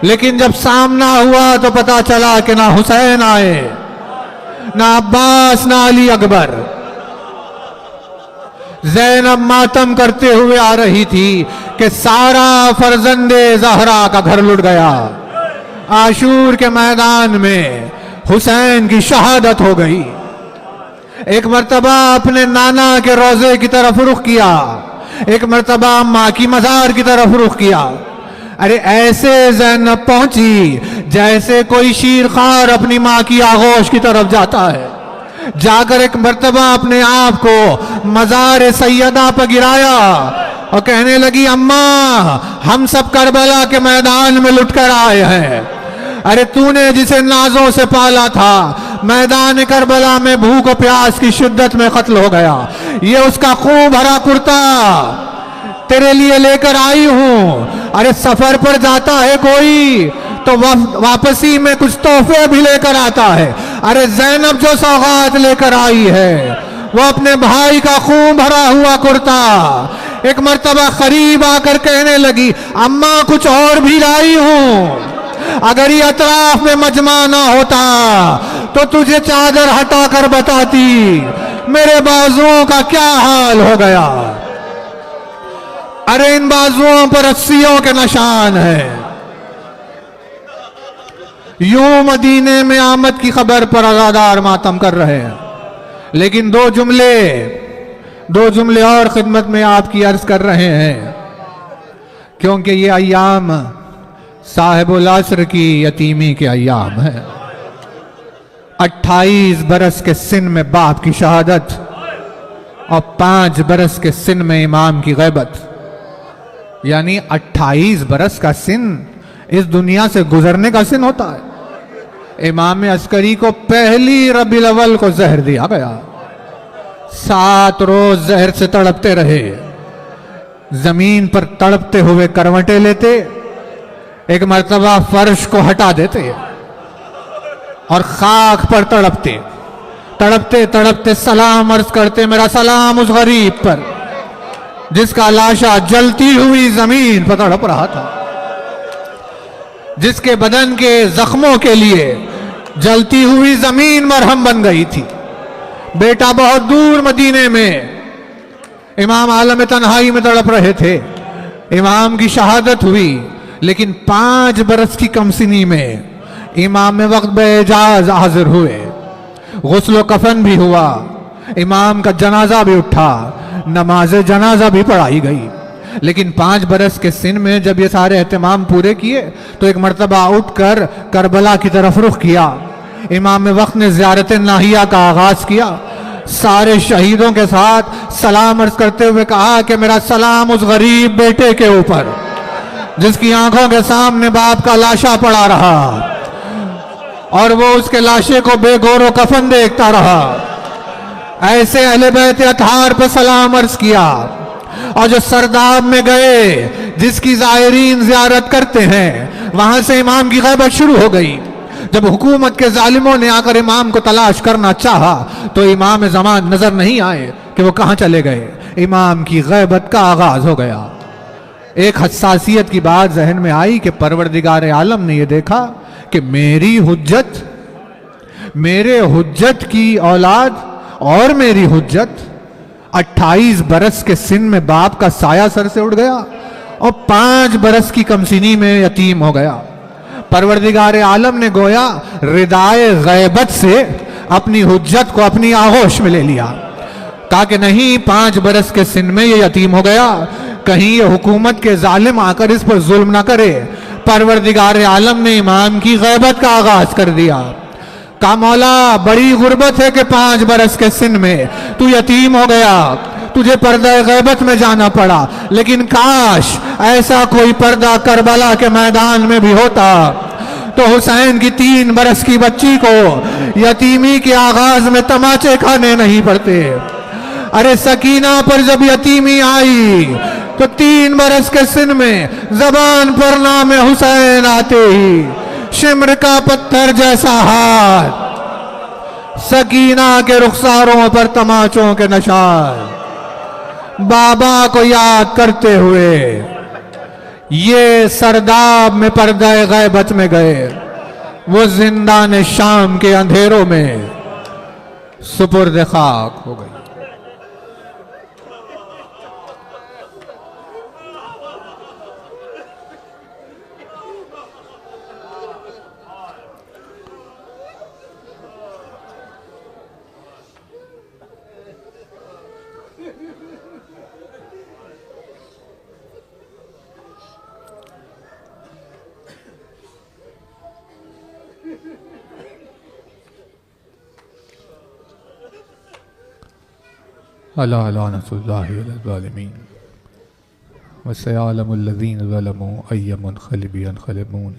لیکن جب سامنا ہوا تو پتا چلا کہ نہ حسین آئے، نہ عباس، نہ علی اکبر۔ زینب ماتم کرتے ہوئے آ رہی تھی کہ سارا فرزند زہرا کا گھر لٹ گیا، عاشور کے میدان میں حسین کی شہادت ہو گئی۔ ایک مرتبہ اپنے نانا کے روزے کی طرف رخ کیا، ایک مرتبہ ماں کی مزار کی طرف رخ کیا۔ ارے ایسے زینب پہنچی جیسے کوئی شیرخوار اپنی ماں کی آغوش کی طرف جاتا ہے۔ جا کر ایک مرتبہ اپنے آپ کو مزار سیدہ پہ گرایا اور کہنے لگی اماں ہم سب کربلا کے میدان میں لٹ کر آئے ہیں۔ ارے تو نے جسے نازوں سے پالا تھا میدان کربلا میں بھوک و پیاس کی شدت میں قتل ہو گیا، یہ اس کا خون بھرا کرتا تیرے لیے لے کر آئی ہوں۔ ارے سفر پر جاتا ہے کوئی تو واپسی میں کچھ تحفے بھی لے کر آتا ہے۔ ارے زینب جو سوغات لے کر آئی ہے وہ اپنے بھائی کا خون بھرا ہوا کرتا۔ ایک مرتبہ قریب آ کر کہنے لگی اماں کچھ اور بھی لائی ہوں، اگر یہ اطراف میں مجمع نہ ہوتا تو تجھے چادر ہٹا کر بتاتی میرے بازوؤں کا کیا حال ہو گیا۔ ارے ان بازوؤں پر رسیوں کے نشان ہیں۔ یوں مدینے میں آمد کی خبر پر عزادار ماتم کر رہے ہیں، لیکن دو جملے اور خدمت میں آپ کی عرض کر رہے ہیں، کیونکہ یہ ایام صاحب العصر کی یتیمی کے ایام ہیں۔ 28 برس کے سن میں باپ کی شہادت اور 5 برس کے سن میں امام کی غیبت، یعنی 28 برس کا سن اس دنیا سے گزرنے کا سن ہوتا ہے۔ امام عسکری کو پہلی ربیع الاول کو زہر دیا گیا، 7 روز زہر سے تڑپتے رہے، زمین پر تڑپتے ہوئے کروٹیں لیتے، ایک مرتبہ فرش کو ہٹا دیتے اور خاک پر تڑپتے سلام عرض کرتے میرا سلام اس غریب پر جس کا لاشا جلتی ہوئی زمین پر تڑپ رہا تھا، جس کے بدن کے زخموں کے لیے جلتی ہوئی زمین مرہم بن گئی تھی۔ بیٹا بہت دور مدینے میں امام عالم تنہائی میں تڑپ رہے تھے، امام کی شہادت ہوئی، لیکن 5 برس کی کم سنی میں امام وقت بے اجاز حاضر ہوئے، غسل و کفن بھی ہوا، امام کا جنازہ بھی اٹھا، نماز جنازہ بھی پڑھائی گئی۔ لیکن 5 برس کے سن میں جب یہ سارے اہتمام پورے کیے تو ایک مرتبہ اٹھ کر کربلا کی طرف رخ کیا۔ امام وقت نے زیارت ناہیہ کا آغاز کیا، سارے شہیدوں کے ساتھ سلام عرض کرتے ہوئے کہا کہ میرا سلام اس غریب بیٹے کے اوپر جس کی آنکھوں کے سامنے باپ کا لاشا پڑا رہا اور وہ اس کے لاشے کو بے گور و کفن دیکھتا رہا۔ ایسے اہل بیت اطہار پر سلام عرض کیا، اور جو سرداب میں گئے جس کی زائرین زیارت کرتے ہیں وہاں سے امام کی غیبت شروع ہو گئی۔ جب حکومت کے ظالموں نے آ کر امام کو تلاش کرنا چاہا تو امام زمان نظر نہیں آئے کہ وہ کہاں چلے گئے، امام کی غیبت کا آغاز ہو گیا۔ ایک حساسیت کی بات ذہن میں آئی کہ پروردگار عالم نے یہ دیکھا کہ میرے حجت کی اولاد اور میری حجت 28 برس کے سن میں باپ کا سایہ سر سے اڑ گیا اور 5 برس کی کم سنی میں یتیم ہو گیا۔ پروردگار عالم نے گویا ردائے غیبت سے اپنی حجت کو اپنی آغوش میں لے لیا، کہا کہ نہیں 5 برس کے سن میں یہ یتیم ہو گیا، کہیں یہ حکومت کے ظالم آ کر اس پر ظلم نہ کرے۔ پروردگار عالم نے امام کی غیبت کا آغاز کر دیا، کہا مولا بڑی غربت ہے کہ 5 برس کے سن میں تو یتیم ہو گیا، تجھے پردہ غیبت میں جانا پڑا، لیکن کاش ایسا کوئی پردہ کربلا کے میدان میں بھی ہوتا تو حسین کی 3 برس کی بچی کو یتیمی کے آغاز میں تماچے کھانے نہیں پڑتے۔ ارے سکینہ پر جب یتیمی آئی تو 3 برس کے سن میں زبان پر نام حسین آتے ہی شمر کا پتھر جیسا ہاتھ، سکینہ کے رخساروں پر تماچوں کے نشان، بابا کو یاد کرتے ہوئے یہ سرداب میں پردہ غیبت میں گئے، وہ زندان شام کے اندھیروں میں سپرد خاک ہو گئی۔ الا لعنۃ اللہ علی الظالمین وسيعلم الذين ظلموا أي منقلب ينقلبون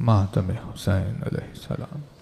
ماتم حسین علیہ السلام.